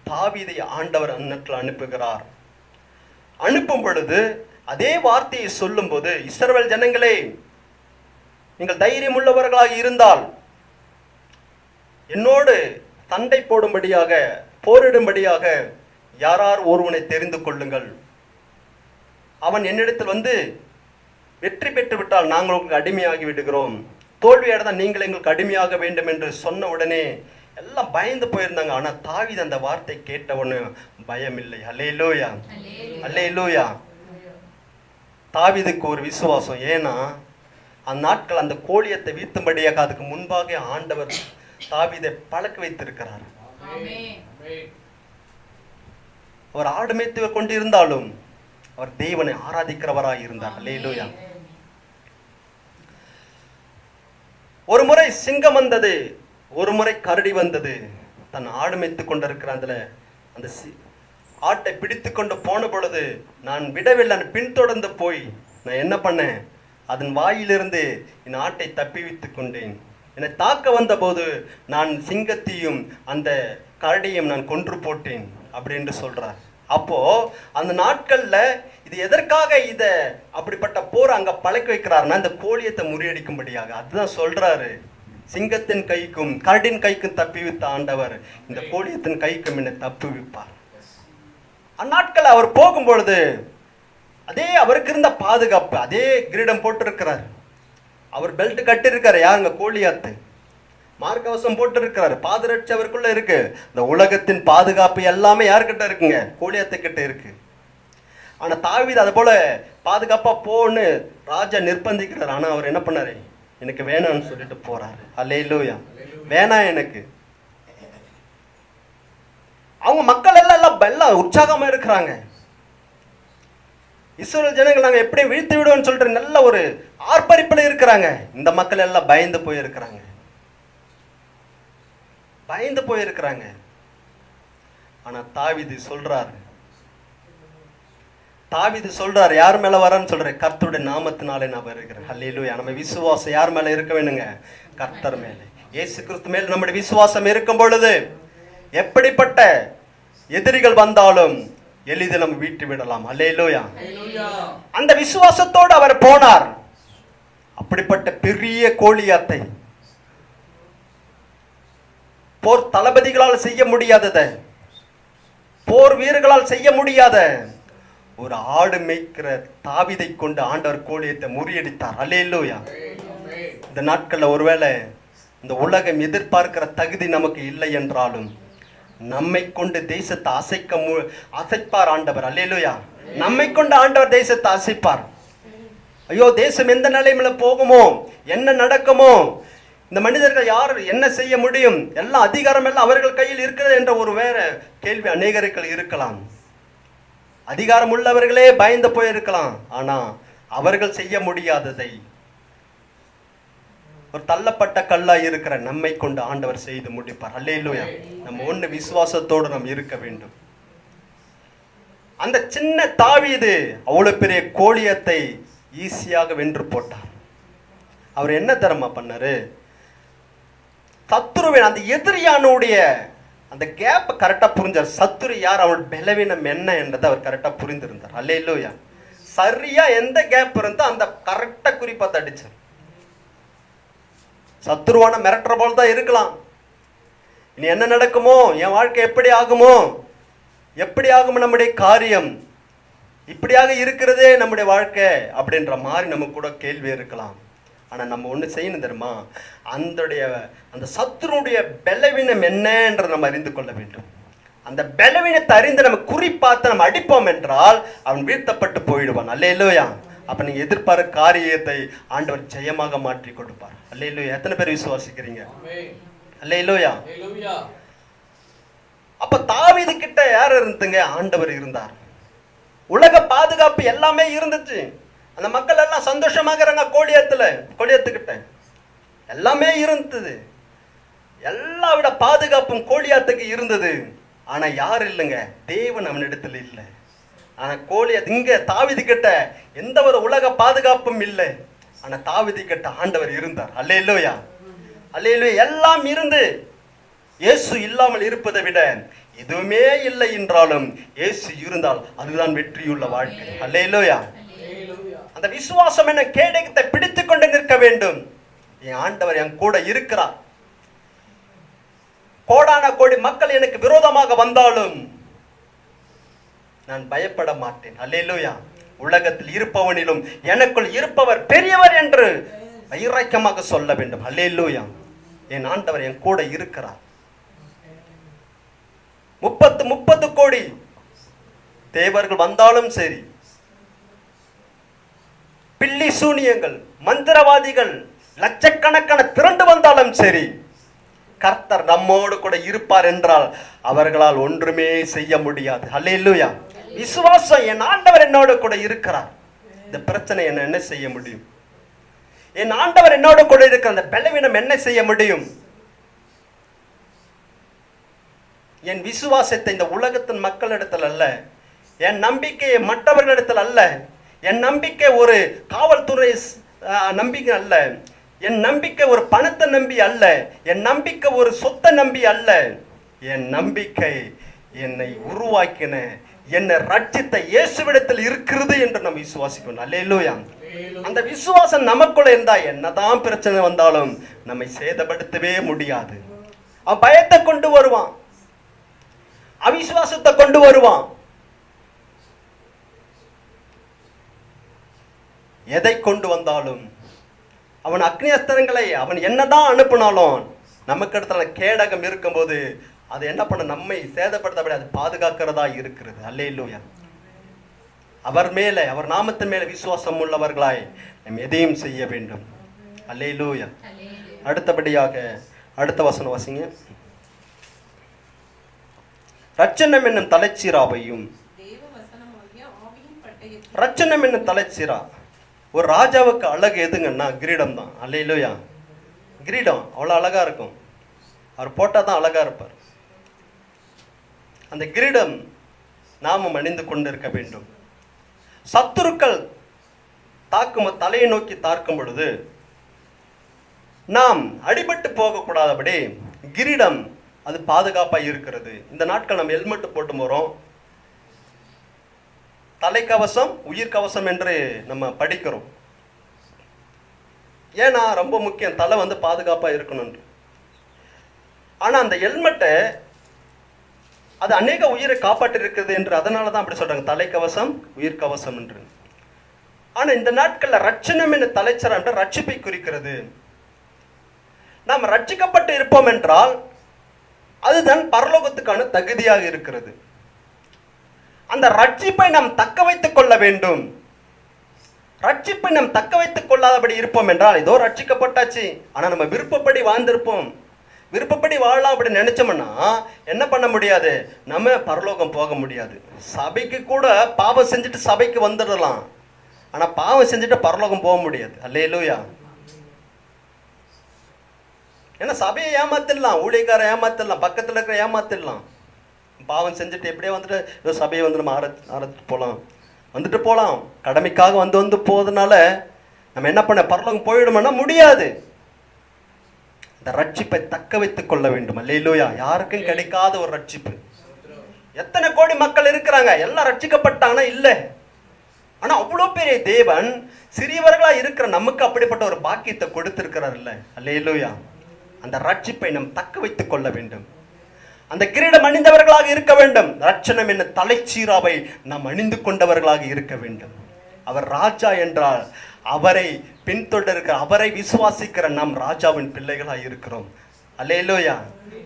தாவீதை ஆண்டவர் அந்நாட்டில் அனுப்புகிறார். அனுப்பும் பொழுது அதே வார்த்தையை சொல்லும் போது, இஸ்ரவேல் ஜனங்களே, நீங்கள் தைரியம் உள்ளவர்களாக இருந்தால் என்னோடு சண்டை போடும்படியாக, போரிடும்படியாக யாரார் ஒருவனை தெரிந்து கொள்ளுங்கள். அவன் என்னிடத்தில் வந்து வெற்றி பெற்று விட்டால் நாங்கள் உங்களுக்கு அடிமையாகி விடுகிறோம், தோல்வியடைந்தால் நீங்கள் எங்களுக்கு அடிமையாக வேண்டும் என்று சொன்ன உடனே எல்லாம் பயந்து போயிருந்தாங்க. ஆனா தாவீது அந்த வார்த்தை கேட்டவனு பயம் இல்லை. அல்லேலூயா, அல்லேலூயா. தாவீதுக்கு ஒரு விசுவாசம். ஏன்னா அந்நாட்கள் அந்த கோலியத்தை வீழ்த்தும்படியாக அதுக்கு முன்பாக ஆண்டவர் தாவீதை பழக்க வைத்திருக்கிறார். அவர் ஆடு மேய்த்து கொண்டிருந்தாலும் அவர் தேவனை ஆராதிக்கிறவராய் இருந்தார். அல்லேலூயா. ஒரு முறை சிங்கம் வந்தது, ஒரு முறை கரடி வந்தது. தன் ஆடு மேய்த்து கொண்டிருக்கிற அந்த ஆட்டை பிடித்து கொண்டு போன பொழுது நான் விடவில்லை, பின்தொடர்ந்து போய் நான் என்ன பண்ணேன், அதன் வாயிலிருந்து என் ஆட்டை தப்பி வைத்துக் கொண்டேன். என்னை தாக்க வந்த போது நான் சிங்கத்தையும் அந்த கரடியையும் நான் கொன்று போட்டேன் அப்படின்னு சொல்றார். அப்போ அந்த நாட்கள்ல இது எதற்காக இத அப்படிப்பட்ட போர் அங்க பழக்க வைக்கிறாருன்னா இந்த கோலியத்தை முறியடிக்கும்படியாக. அதுதான் சொல்றாரு, சிங்கத்தின் கைக்கும் கரடின் கைக்கும் தப்பி வைத்த ஆண்டவர் இந்த கோலியத்தின் கைக்கும் என்னை தப்பி வைப்பார். அந்நாட்கள் அவர் போகும் பொழுது அதே அவருக்கு இருந்த பாதுகாப்பு, அதே கிரீடம் போட்டிருக்கிறார், அவர் பெல்ட் கட்டிருக்காரு. யாருங்க, கோலியாத்து மார்க்கவசம் போட்டு இருக்கிறாரு, பாதரட்சி அவருக்குள்ள இருக்கு. இந்த உலகத்தின் பாதுகாப்பு எல்லாமே யாருக்கிட்ட இருக்குங்க, கோலியாத்து கிட்ட இருக்கு. ஆனா தாவீது அது போல பாதுகாப்பா போன்னு ராஜா நிர்பந்திக்கிறார். ஆனா அவர் என்ன பண்ணாரு, எனக்கு வேணான்னு சொல்லிட்டு போறாரு. அல்லேலூயா. வேணாம் எனக்கு. அவங்க மக்கள் எல்லாம் உற்சாகமா இருக்கிறாங்க. இஸ்ரவேல் ஜனங்கள் நாங்க எப்படி வீழ்த்து விடுவோம்னு சொல்லிட்டு நல்ல ஒரு ஆர்ப்பரிப்பில் இருக்கிறாங்க. இந்த மக்கள் எல்லாம் பயந்து போயிருக்கிறாங்க, பயந்து போயிருக்கிறாங்க. ஆனா தாவீது சொல்றாரு, யார் மேல வரன்னு சொல்றேன், கர்த்தருடைய நாமத்தினாலே நான் வருகிறேன். அல்லேலூயா. நம்ம விசுவாசம் யார் மேல இருக்க வேணுங்க, கர்த்தர் மேல, இயேசு கிறிஸ்து மேல நம்முடைய விசுவாசம் இருக்கும் பொழுது எப்படிப்பட்ட எதிரிகள் வந்தாலும் எளிதில் நம்ம வீட்டு விடலாம். அல்லேலூயா. அந்த விசுவாசத்தோடு அவர் போனார். அப்படிப்பட்ட பெரிய கோலியாத்தை போர் தளபதிகளால் செய்ய முடியாதத, போர் வீரர்களால் செய்ய முடியாத ஒரு ஆடு மேய்க்கிற தாவீதை கொண்டு ஆண்டவர் கோலியத்தை முறியடித்தார். அல்லேலூயா. இந்த நாட்கள்ல ஒருவேளை இந்த உலகம் எதிர்பார்க்கிற தகுதி நமக்கு இல்லை என்றாலும் நம்மை கொண்டு தேசத்தை அசைப்பார் ஆண்டவர். அல்லேலூயா. நம்மை கொண்டு ஆண்டவர் தேசத்தை அசைப்பார். ஐயோ, தேசம் எந்த நிலைமையில போகுமோ, என்ன நடக்குமோ, இந்த மனிதர்கள் யார் என்ன செய்ய முடியும், எல்லாம் அதிகாரம் எல்லாம் அவர்கள் கையில் இருக்கிறது என்ற ஒரு வேற கேள்வி அநேகர்கள் இருக்கலாம். அதிகாரம் உள்ளவர்களே பயந்து போயிருக்கலாம். ஆனா அவர்கள் செய்ய முடியாததை ஒரு தள்ளப்பட்ட கல்லா இருக்கிற நம்மை கொண்டு ஆண்டவர் செய்து முடிப்பார். அல்லேலூயா. நம்ம ஒண்ணு விசுவாசத்தோடு நாம் இருக்க வேண்டும். அந்த சின்ன தாவீது அவ்வளவு பெரிய கோலியத்தை ஈஸியாக வென்று போட்டார். அவர் என்ன தரமா பண்ணாரு, சத்துருவின் அந்த எதிரியானுடைய அந்த கேப்பை கரெக்டா புரிஞ்சார். சத்துரு யார், அவன் பலவீனம் என்ன என்றதை அவர் கரெக்டா புரிந்திருந்தார். அல்லேலூயா. சரியா எந்த கேப் இருந்தா அந்த கரெக்டா குறிப்பா அடிச்சார். சத்துருவான மிரட்டுற போல தான் இருக்கலாம். இனி என்ன நடக்குமோ, என் வாழ்க்கை எப்படி ஆகுமோ, எப்படி ஆகும் நம்முடைய காரியம், இப்படியாக இருக்கிறதே நம்முடைய வாழ்க்கை அப்படின்ற மாதிரி நமக்கு கூட கேள்வி இருக்கலாம். ஆனா நம்ம ஒண்ணு செய்யணும் தெரியுமா, அந்த சத்துருடைய பலவீனம் என்னன்ற நம்ம அறிந்து கொள்ள வேண்டும். அந்த பலவீனத்தை அறிந்து நம்ம குறிப்பாத்து நம்ம அடிப்போம் என்றால் அவன் வீழ்த்தப்பட்டு போயிடுவான். அல்லேலூயா. அப்ப நீங்க எதிர்பார்க்க காரியத்தை ஆண்டவர் ஜெயமாக மாற்றி கொடுப்பார். அல்லேலூயா. எத்தனை பேர் விசுவாசிக்கிறீங்க? அல்லேலூயா. அப்ப தாவீது கிட்ட யார் இருந்துங்க, ஆண்டவர் இருந்தார். உலக பாதுகாப்பு எல்லாமே இருந்துச்சு. அந்த மக்கள் எல்லாம் சந்தோஷமாக இருங்க. கோலியாத்துக்கிட்ட எல்லாமே இருந்தது. எல்லா விட பாதுகாப்பும் கோலியாத்துக்கு இருந்தது. ஆனா யார் இல்லைங்க, தேவன் அவனிடத்தில் இல்லை. ஆனா கோலியாத் இங்க தாவீது கிட்ட எந்த ஒரு உலக பாதுகாப்பும் இல்லை. ஆனா தாவீது கிட்ட ஆண்டவர் இருந்தார். அல்லேலூயா. அல்லேலூயா. எல்லாம் இருந்து இயேசு இல்லாமல் இருப்பதை விட எதுவுமே இல்லை என்றாலும் இயேசு இருந்தால் அதுதான் வெற்றியுள்ள வாழ்க்கை. அல்லேலூயா. அந்த விசுவாசம் என்ன கேடகத்தை பிடித்துக் கொண்டு நிற்க வேண்டும். என் ஆண்டவர் என் கூட இருக்கிறார். கோடான கோடி மக்கள் எனக்கு விரோதமாக வந்தாலும் நான் பயப்பட மாட்டேன். அல்லேலூயா. உலகத்தில் இருப்பவனிலும் எனக்குள் இருப்பவர் பெரியவர் என்று வைராக்கியமாக சொல்ல வேண்டும். அல்லேலூயா. என் ஆண்டவர் என் கூட இருக்கிறார். 30 கோடி தேவர்கள் வந்தாலும் சரி, பில்லி சூனியங்கள் மந்திரவாதிகள் லட்சக்கணக்கான திரண்டு வந்தாலும் சரி, கர்த்தர் நம்மோடு கூட இருப்பார் என்றால் அவர்களால் ஒன்றுமே செய்ய முடியாது. அல்லேலூயா. விசுவாசம், என் ஆண்டவர் என்னோடு கூட இருக்கிறார். இந்த பிரச்சனை என்ன செய்ய முடியும்? என் ஆண்டவர் என்னோடு கூட இருக்கிற அந்த பலவீனம் என்ன செய்ய முடியும்? என் விசுவாசத்தை இந்த உலகத்தின் மக்களிடத்தில் அல்ல, என் நம்பிக்கையை மற்றவர்களிடத்தில் அல்ல, என் நம்பிக்கை ஒரு காவல்துறை நம்பிக்கை அல்ல, என் நம்பிக்கை ஒரு பணத்தை நம்பி அல்ல, என் நம்பிக்கை ஒரு சொத்தை நம்பி அல்ல, என் நம்பிக்கை என்னை உருவாக்கின என்னை ரட்சித்த இயேசுவிடத்தில் இருக்கிறது என்று நம்ம விசுவாசிக்கணும். அல்லேலூயா. அந்த விசுவாசம் நமக்குள்ள இருந்தா என்னதான் பிரச்சனை வந்தாலும் நம்மை சேதப்படுத்தவே முடியாது. அவன் பயத்தை கொண்டு வருவான், அவிசுவாசத்தை கொண்டு வருவான். எதை கொண்டு வந்தாலும் அவன் அக்னி அஸ்திரங்களை அவன் என்னதான் அனுப்பினாலும் நமக்கு இடத்துல கேடகம் இருக்கும்போது அது என்ன பண்ண, நம்மை சேதப்படுத்தப்பட அது பாதுகாக்கிறதா இருக்கிறது. அல்லேலூயா. அவர் மேலே, அவர் நாமத்தின் மேலே விசுவாசம் உள்ளவர்களாய் நம்ம எதையும் செய்ய வேண்டும். அல்லேலூயா. அடுத்தபடியாக அடுத்த வசனம் வாசிங்க. ரட்சணம் என்னும் தலைச்சீராவையும். ரட்சணம் என்னும் தலைச்சீரா, ஒரு ராஜாவுக்கு அழகு எதுங்கன்னா கிரீடம் தான். அல்லேலூயா. கிரீடம் அவ்வளோ அழகா இருக்கும். அவர் போட்டால் தான் அழகா இருப்பார். அந்த கிரீடம் நாமும் அணிந்து கொண்டிருக்க வேண்டும். சத்துருக்கள் தாக்கும் தலையை நோக்கி தாக்கும் பொழுது நாம் அடிபட்டு போகக்கூடாதபடி கிரீடம் அது பாதுகாப்பாக இருக்கிறது. இந்த நாட்கள் நம்ம ஹெல்மெட் போட்டு போகிறோம். தலைக்கவசம் உயிர்கவசம் என்று நம்ம படிக்கிறோம். ஏன்னா ரொம்ப முக்கியம், தலை பாதுகாப்பாக இருக்கணும். ஆனால் அந்த ஹெல்மெட்டை அது அநேக உயிரை காப்பாற்றி இருக்கிறது என்று அதனால தான் அப்படி சொல்றாங்க, தலைக்கவசம் உயிர் கவசம் என்று. ஆனா இந்த நாட்கள்ல ரட்சணம் என்ற தலைச்சரம் என்ற ரட்சிப்பை குறிக்கிறது. நாம் ரட்சிக்கப்பட்டு இருப்போம் என்றால் அதுதான் பரலோகத்துக்கான தகுதியாக இருக்கிறது. அந்த ரட்சிப்பை நாம் தக்க வைத்துக் கொள்ள வேண்டும். ரட்சிப்பை நாம் தக்க வைத்துக் கொள்ளாதபடி இருப்போம் என்றால், இதோ ரட்சிக்கப்பட்டாச்சு, ஆனா நம்ம விருப்பப்படி வாழ்ந்திருப்போம், விருப்பப்படி வாழலாம் அப்படி நினைச்சோம்னா என்ன பண்ண முடியாது, நம்ம பரலோகம் போக முடியாது. சபைக்கு கூட பாவம் செஞ்சுட்டு சபைக்கு வந்துடலாம், ஆனா பாவம் செஞ்சுட்டு பரலோகம் போக முடியாது. அல்லேலூயா. ஏன்னா சபையை ஏமாத்திடலாம், ஊழியக்காரை ஏமாத்திடலாம், பக்கத்தில் இருக்கிற ஏமாத்திடலாம். பாவம் செஞ்சுட்டு எப்படியே வந்துட்டு ஏதோ சபையை வந்து நம்ம வந்துட்டு போகலாம், கடமைக்காக வந்து போவதனால நம்ம என்ன பண்ண பரலோகம் போயிடுமோன்னா முடியாது. இந்த ரட்சிப்பை தக்க வைத்துக் கொள்ள வேண்டும். அல்லேலூயா. யாருக்கும் கிடைக்காத ஒரு ரட்சிப்பு. எத்தனை கோடி மக்கள் இருக்கிறாங்க, எல்லாம் ரட்சிக்கப்பட்டாங்கன்னா இல்லை. ஆனா அவ்வளோ பெரிய தேவன் சிறியவர்களா இருக்கிற நமக்கு அப்படிப்பட்ட ஒரு பாக்கியத்தை கொடுத்திருக்கிறார் இல்ல. அல்லேலூயா. அந்த ரட்சிப்பை நாம் தக்க வைத்துக் கொள்ள வேண்டும். அந்த கிரீடம் அணிந்தவர்களாக இருக்க வேண்டும். ரட்சணம் என்ன தலைச்சீராவை நாம் அணிந்து கொண்டவர்களாக இருக்க வேண்டும். அவர் ராஜா என்றால் அவரை பின்தொடர்கிற, அவரை விசுவாசிக்கிற நாம் ராஜாவின் பிள்ளைகளாக இருக்கிறோம். அல்லேலூயா.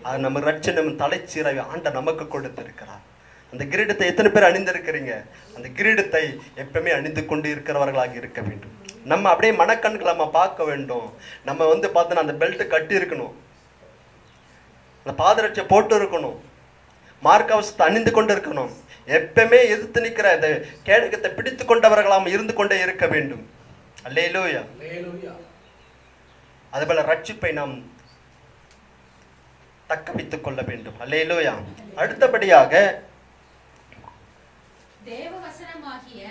அது நம்ம ரட்சணம் தலைச்சீராவை ஆண்ட நமக்கு கொடுத்திருக்கிறார். அந்த கிரீடத்தை எத்தனை பேர் அணிந்திருக்கிறீங்க? அந்த கிரீடத்தை எப்பவுமே அணிந்து கொண்டு இருக்கிறவர்களாக இருக்க வேண்டும். நம்ம அப்படியே மனக்கண்களை நம்ம பார்க்க வேண்டும். நம்ம வந்து பார்த்தோன்னா அந்த பெல்ட் கட்டி இருக்கணும், அந்த பாதரட்சை போட்டு இருக்கணும், மார்க்கவசத்தை அணிந்து கொண்டு இருக்கணும். எப்பவுமே எதிர்த்து நிற்கிற இந்த கேடகத்தை பிடித்து கொண்டவர்களாம் இருந்து கொண்டே இருக்க வேண்டும். அல்லேலூயா. அதுபோல ரட்சிப்பை நாம் தக்க வைத்துக் கொள்ள வேண்டும். அல்லேலூயா. அடுத்தபடியாக தேவ வசனமாகிய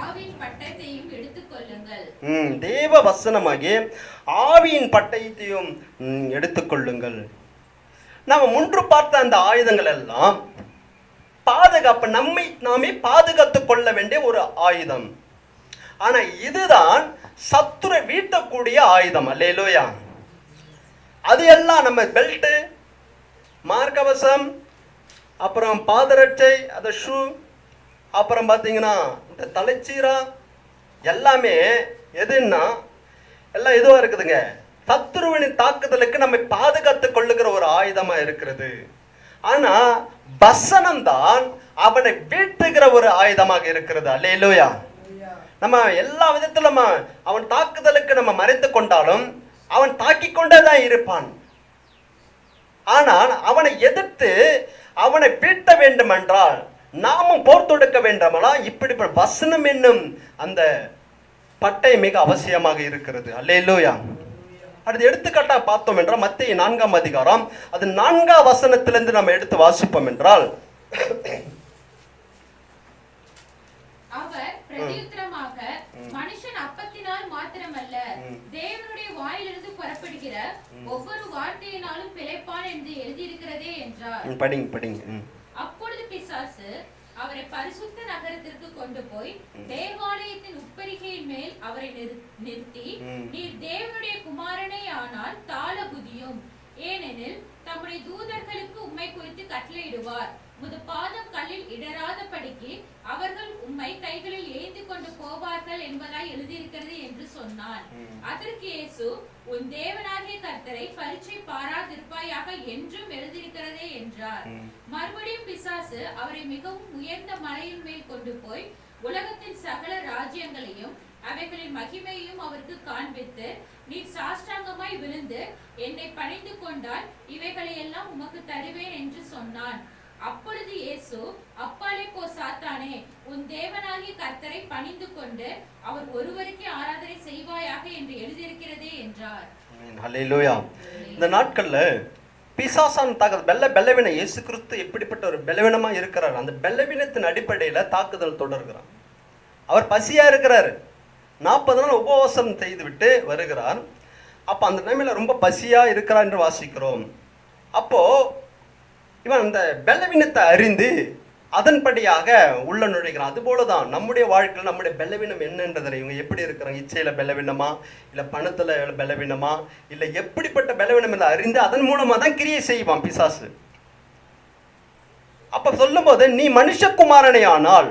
ஆவியின் பட்டயத்தையும் எடுத்துக்கொள்ளுங்கள். தேவ வசனமாகிய ஆவியின் பட்டயத்தையும் எடுத்துக்கொள்ளுங்கள். நாம முன்று பார்த்த அந்த ஆயுதங்கள் எல்லாம் பாதுகாப்பு, நாமே பாதுகாத்துக் கொள்ள வேண்டிய ஒரு ஆயுதம். ஆனா இதுதான் சத்துரை வீட்டக்கூடிய ஆயுதம். அல்லேலூயா. அது எல்லாம் நம்ம பெல்ட், மார்க்கவசம், அப்புறம் பாதரட்சை, அந்த ஷூ, அப்புறம் பார்த்தீங்கன்னா இந்த தலைச்சீரா எல்லாமே எதுன்னா எல்லாம் இதுவாக இருக்குதுங்க. சத்துருவின் தாக்குதலுக்கு நம்ம பாதுகாத்துக் கொள்ளுகிற ஒரு ஆயுதமா இருக்கிறது. ஆனா வசனம் தான் அவனை வீட்டுகிற ஒரு ஆயுதமாக இருக்கிறது. அல்லேலூயா. நம்ம எல்லா விதத்திலும் நம்ம அவன் தாக்குதலுக்கு நம்ம மறைத்து கொண்டாலும் அவன் தாக்கிக் கொண்டே தான் இருப்பான். ஆனால் அவனை எதிர்த்து அவனை வீட்ட வேண்டும் என்றால் நாமும் போர் தொடுக்க வேண்டாமலா இப்படி வசனம் என்னும் அந்த பட்டை மிக அவசியமாக இருக்கிறது. அல்லேலூயா. அடுத்து எடுத்துக்காட்டா பார்த்தோம் என்றால் மத்தேயு 4ஆம் அதிகாரம் அது 4ஆம் வசனத்திலிருந்து நம்ம எடுத்து வாசிப்போம் என்றால், அவர் பிரதியுத்தரமாக, மனுஷன் அப்பத்தினால் மாத்திரமல்ல தேவனுடைய வாயிலிருந்து புறப்படுகிற ஒவ்வொரு வார்த்தையினாலும் பிழைப்பான் என்று எழுதியிருக்கிறதே என்றார். படிங்க. அப்பொழுது பிசாசு அவரை பரிசுத்த நகரத்திற்கு கொண்டு போய் தேவாலயத்தின் உப்பரிகையின் மேல் அவரை நிறுத்தி, நீர் தேவனுடைய குமாரனே ஆனால் தாள புதியும், ஏனெனில் தம்முடைய தூதர்களுக்கு உம்மை குறித்து கட்டளையிடுவார், முது பாதம் கல்லில் இடராதபடிக்கு அவர்கள் உம்மை கைகளில் ஏந்தி கொண்டு போவார்கள் என்பதாய் எழுதியிருக்கிறது என்று சொன்னான். அதற்கு இயேசு, உன் தேவனாகிய கர்த்தரை பரீட்சை பாராதிருப்பாயாக என்றும் எழுதியிருக்கிறதே என்றார். மறுபடியும் பிசாசு அவரை மிகவும் உயர்ந்த மலையின் மேல் கொண்டு போய் உலகத்தின் சகல ராஜ்யங்களையும் அவைகளின் மகிமையையும் அவருக்கு காண்பித்து, நீர் சாஷ்டாங்கமாய் விழுந்து என்னை பணிந்து கொண்டால் இவைகளை எல்லாம் உமக்கு தருவேன் என்று சொன்னான். அப்பொழுது இயேசு, அப்பாலே போ சாத்தானே, உன் தேவனாகிய கர்த்தரை பணிந்து கொண்டு அவர் ஒருவருக்கே ஆராதனை செய்வாயாக என்று எழுதியிருக்கிறதே என்றார். அல்லேலூயா. இந்த நாட்கள்ல பிசாசான் தாக்குதல் பெலவீன இயேசு கிறிஸ்து எப்படிப்பட்ட ஒரு பெலவீனமா இருக்கிறார், அந்த பெலவீனத்தின் அடிப்படையில தாக்குதல் தொடர்கிறார். அவர் பசியா இருக்கிறார், 40 நாள் உபவாசம் செய்து விட்டு வருகிறார். அப்ப அந்த நிலைமையில ரொம்ப பசியா இருக்கிறார் என்று வாசிக்கிறோம். அப்போ இவன் அந்த பலவீனத்தை அறிந்து அதன்படியாக உள்ள நுழைகிறான். அதுபோலதான் நம்முடைய வாழ்க்கையில் நம்முடைய பலவீனம் என்னன்றதை, இவங்க எப்படி இருக்கிறாங்க, இச்சையில பலவீனமா, இல்லை பணத்துல பலவீனமா, இல்லை எப்படிப்பட்ட பலவீனம் என்று அறிந்து அதன் மூலமா தான் கிரியை செய்வான் பிசாசு. அப்ப சொல்லும் போது நீ மனுஷகுமாரனே ஆனால்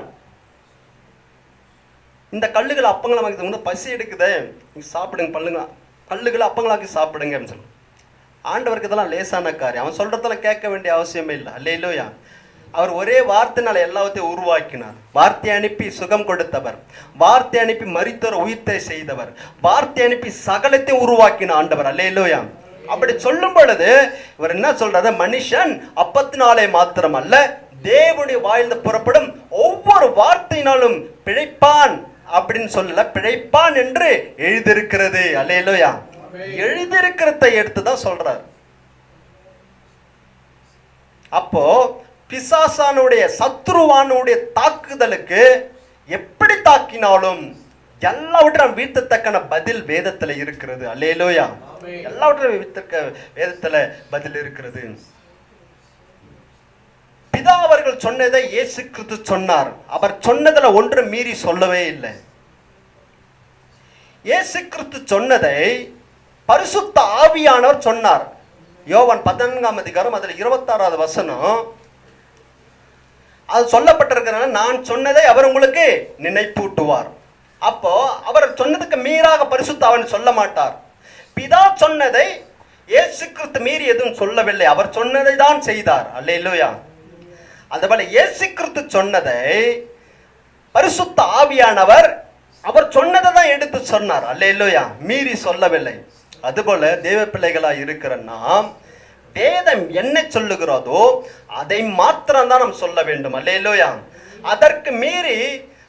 இந்த கல்லுகள் அப்பங்களாக்கி வந்து பசி எடுக்குதே, நீங்க சாப்பிடுங்க, பல்லுங்க கல்லுகளை அப்பங்களாக்கி சாப்பிடுங்க அப்படின்னு சொல்லு. ஆண்டவருக்கு இதெல்லாம் லேசான காரியம். அவன் சொல்றதெல்லாம் கேட்க வேண்டிய அவசியமே இல்லை. அல்லேலூயா. அவர் ஒரே வார்த்தைனால எல்லாத்தையும் உருவாக்கினார். வார்த்தை அனுப்பி சுகம் கொடுத்தவர், வார்த்தை அனுப்பி மரித்தோர் உயிர்த்தை செய்தவர், வார்த்தை அனுப்பி சகலத்தையும் உருவாக்கின ஆண்டவர். அல்லேலூயா. அப்படி சொல்லும் பொழுது இவர் என்ன சொல்றாரு? மனுஷன் அப்பத்தினாலே மாத்திரம் அல்ல, தேவனுடைய வாயிலிருந்து புறப்படும் ஒவ்வொரு வார்த்தையினாலும் பிழைப்பான் அப்படின்னு சொல்லல, பிழைப்பான் என்று எழுதியிருக்கிறது. அல்லேலூயா. எழுதியிருக்கிறதை எடுத்துதான் சொல்றார். அப்போ பிசாசானுடைய சத்ருவானுடைய தாக்குதலுக்கு எப்படி தாக்கினாலும் எல்லாவற்றையும் வீழ்த்தத்தக்கான பதில் வேதத்துல இருக்கிறது. அல்லேலூயா. எல்லாவற்றையும் வீழ்த்தக்க வேதத்துல பதில் இருக்கிறது. பிதா அவர்கள் சொன்னதை இயேசு கிறிஸ்து சொன்னார். அவர் சொன்னதுல ஒன்று மீறி சொல்லவே இல்லை. இயேசு கிறிஸ்து சொன்னதை பரிசுத்த ஆவியானவர் சொன்னார். யோவான் 14ஆம் அதிகாரம் அதுல 26வது வசனம் அது சொல்லப்பட்டிருக்கிறனால, நான் சொன்னதை அவர் உங்களுக்கு நினைப்பூட்டுவார். அப்போ அவர் சொன்னதுக்கு மீறாக பரிசுத்த ஆவியானவர் சொல்ல மாட்டார். பிதா சொன்னதை இயேசு கிறிஸ்து மீறி எதுவும் சொல்லவில்லை, அவர் சொன்னதை தான் செய்தார். அல்லேலூயா. அதுபோல இயேசு கிறிஸ்து சொன்னதை பரிசுத்த ஆவியானவர் அவர் சொன்னதை தான் எடுத்து சொன்னார். அல்லேலூயா. மீறி சொல்லவில்லை. அதுபோல தேவ பிள்ளைகளாய் இருக்கிற நாம் வேதம் என்ன சொல்லுகிறதோ அதை மாத்திரம் தான் நாம் சொல்ல வேண்டும். அல்லேலூயா. அதற்கு மீறி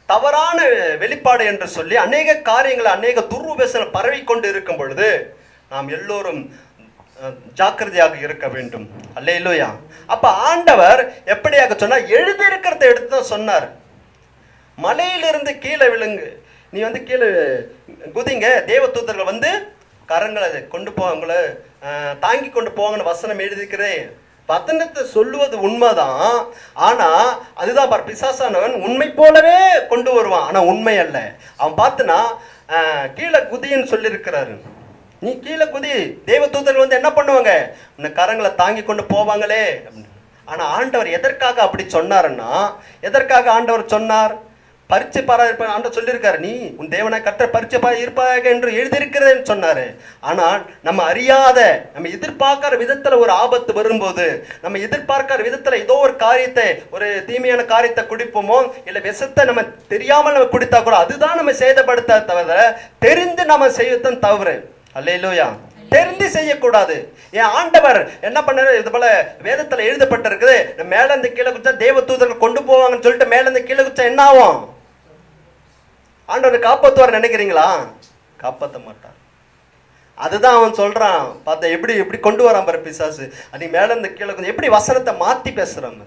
தவறான வெளிப்பாடு என்று சொல்லி அநேக காரியங்களை, அநேக துர்வுபதேசங்கள் பரவி கொண்டு இருக்கும் பொழுது நாம் எல்லோரும் ஜாக்கிரதையாக இருக்க வேண்டும். அல்லேலூயா. அப்ப ஆண்டவர் எப்படியாக சொன்னார்? எழுதியிருக்கிறத எடுத்து தான் சொன்னார். மலையிலிருந்து கீழே விழுங்கு, நீ வந்து கீழே குதிங்க, தேவ தூதர்கள் வந்து கரங்களை கொண்டு போவாங்களே, தாங்கி கொண்டு போவாங்கன்னு வசனம் எழுதிக்கிறேன். வசனத்தை சொல்லுவது உண்மைதான். ஆனா அதுதான் பிசாசானவன் உண்மை போலவே கொண்டு வருவான். ஆனா உண்மை அல்ல. அவன் பார்த்துனா கீழே குதின்னு சொல்லியிருக்கிறாரு. நீ கீழே குதி, தேவ தூதர்கள் வந்து என்ன பண்ணுவாங்க? உன்னை கரங்களை தாங்கி கொண்டு போவாங்களே. ஆனா ஆண்டவர் எதற்காக அப்படி சொன்னாருன்னா, எதற்காக ஆண்டவர் சொன்னார்? பரிச்சை பாராயிருப்ப ஆண்டவர் சொல்லியிருக்காரு, நீ உன் தேவனை கர்த்தர் பரிச்சை இருப்பாக என்று எழுதியிருக்கிறேன்னு சொன்னாரு. ஆனால் நம்ம அறியாத, நம்ம எதிர்பார்க்கிற விதத்துல ஒரு ஆபத்து வரும்போது, நம்ம எதிர்பார்க்கிற விதத்துல ஏதோ ஒரு காரியத்தை, ஒரு தீமையான காரியத்தை குடிப்போமோ, இல்ல விஷத்தை நம்ம தெரியாமல் நம்ம குடித்தா கூட அதுதான் நம்ம சேதப்படுத்த தவிர தெரிந்து நம்ம செய்யத்தான் தவறு. அல்லேலூயா. தெரிந்து செய்யக்கூடாது. என் ஆண்டவர் என்ன பண்ணாரு? இது போல வேதத்துல எழுதப்பட்டிருக்குது, மேல இருந்து கீழே குச்சா தேவ தூதர்கள் கொண்டு போவாங்கன்னு சொல்லிட்டு மேல இருந்து கீழே குச்சா என்ன ஆகும்? ஆண்டவர் காப்பாற்றுவார் நினைக்கிறீங்களா? காப்பாற்ற மாட்டார். அதுதான் அவன் சொல்றான். பார்த்த எப்படி எப்படி கொண்டு வரான் பாரு பிசாசு. நீ மேல இருந்து கீழே எப்படி வசனத்தை மாத்தி பேசுறாங்க.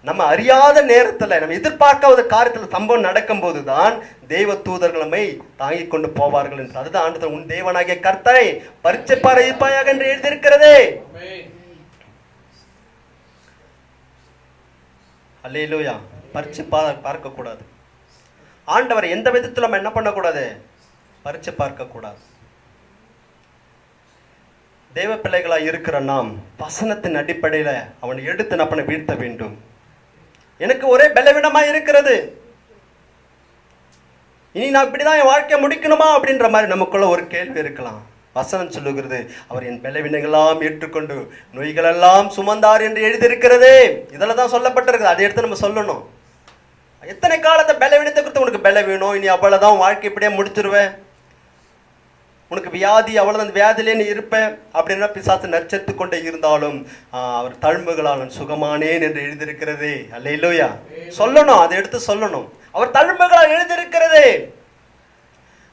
நம்ம அறியாத நேரத்துல, நம்ம எதிர்பார்க்காத காரியத்துல சம்பவம் நடக்கும் போதுதான் தெய்வ தூதர்கள் நம்மை தாங்கி கொண்டு போவார்கள் என்று. அதுதான் ஆண்டவர் உன் தேவனாகிய கர்த்தரை பரிச்சை பாராயிருப்பாயாக என்று எழுதியிருக்கிறதே. அல்லேலூயா. பரிச்சை பார்க்க கூடாது. ஆண்டவர் எந்த விதத்துல நம்ம என்ன பண்ணக்கூடாது? பரிச்சை பார்க்க கூடாது. தேவ பிள்ளைகளாக இருக்கிற நாம் வசனத்தின் அடிப்படையில அவனை எடுத்து நம்ம வீழ்த்த வேண்டும். எனக்கு ஒரே பலவீனமா இருக்கிறது, இனி நான் இப்படிதான் என் வாழ்க்கையை முடிக்கணுமா அப்படின்ற மாதிரி நமக்குள்ள ஒரு கேள்வி இருக்கலாம். வசனம் சொல்லுகிறது, அவர் என் பலவீனங்களெல்லாம் ஏற்றுக்கொண்டு நோய்களெல்லாம் சுமந்தார் என்று எழுதியிருக்கிறதே. இதில் தான் சொல்லப்பட்டிருக்குது. அதை எடுத்து நம்ம சொல்லணும். எத்தனை காலத்தை பலவீனத்தை குறித்து உனக்கு பலவீனம், இனி அவ்வளவுதான் வாழ்க்கை இப்படியே முடிச்சிருவேன், உனக்கு வியாதி அவ்வளவுதான், வியாதியிலே நீ இருப்பேன் அப்படின்னா பிசாசு நச்சரித்து கொண்டே இருந்தாலும் அவர் தழும்புகளால் சுகமானேன் என்று எழுதியிருக்கிறதே. அல்லேலூயா. சொல்லணும், அதை எடுத்து சொல்லணும். அவர் தழும்புகளால் எழுதியிருக்கிறதே.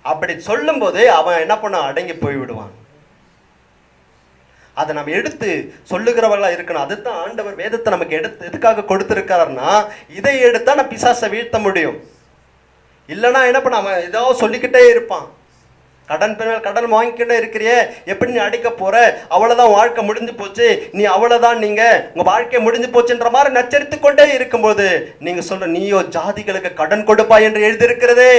அப்படி சொல்லும் போது அவன் என்ன பண்ண? அடங்கி போய்விடுவான். அதை நம்ம எடுத்து சொல்லுகிறவர்களா இருக்கணும். அதுதான் ஆண்டவர் வேதத்தை நமக்கு எடுத்து எதுக்காக கொடுத்திருக்காருன்னா, இதை எடுத்தா நான் பிசாசை வீழ்த்த முடியும். இல்லைன்னா என்ன பண்ண? அவன் ஏதாவது சொல்லிக்கிட்டே இருப்பான். கடன் பின்னால் கடன் வாங்கிக்கிட்டே இருக்கிறியே, எப்படி நீ அடிக்க போற, அவ்வளவுதான் வாழ்க்கை முடிஞ்சு போச்சு, நீ அவ்வளவுதான், நீங்க உங்க வாழ்க்கை முடிஞ்சு போச்சுன்ற மாதிரி நச்சரித்து கொண்டே இருக்கும்போது நீங்க சொல்ற, நீயோ ஜாதிகளுக்கு கடன் கொடுப்பாய் என்று எழுதியிருக்கிறதே.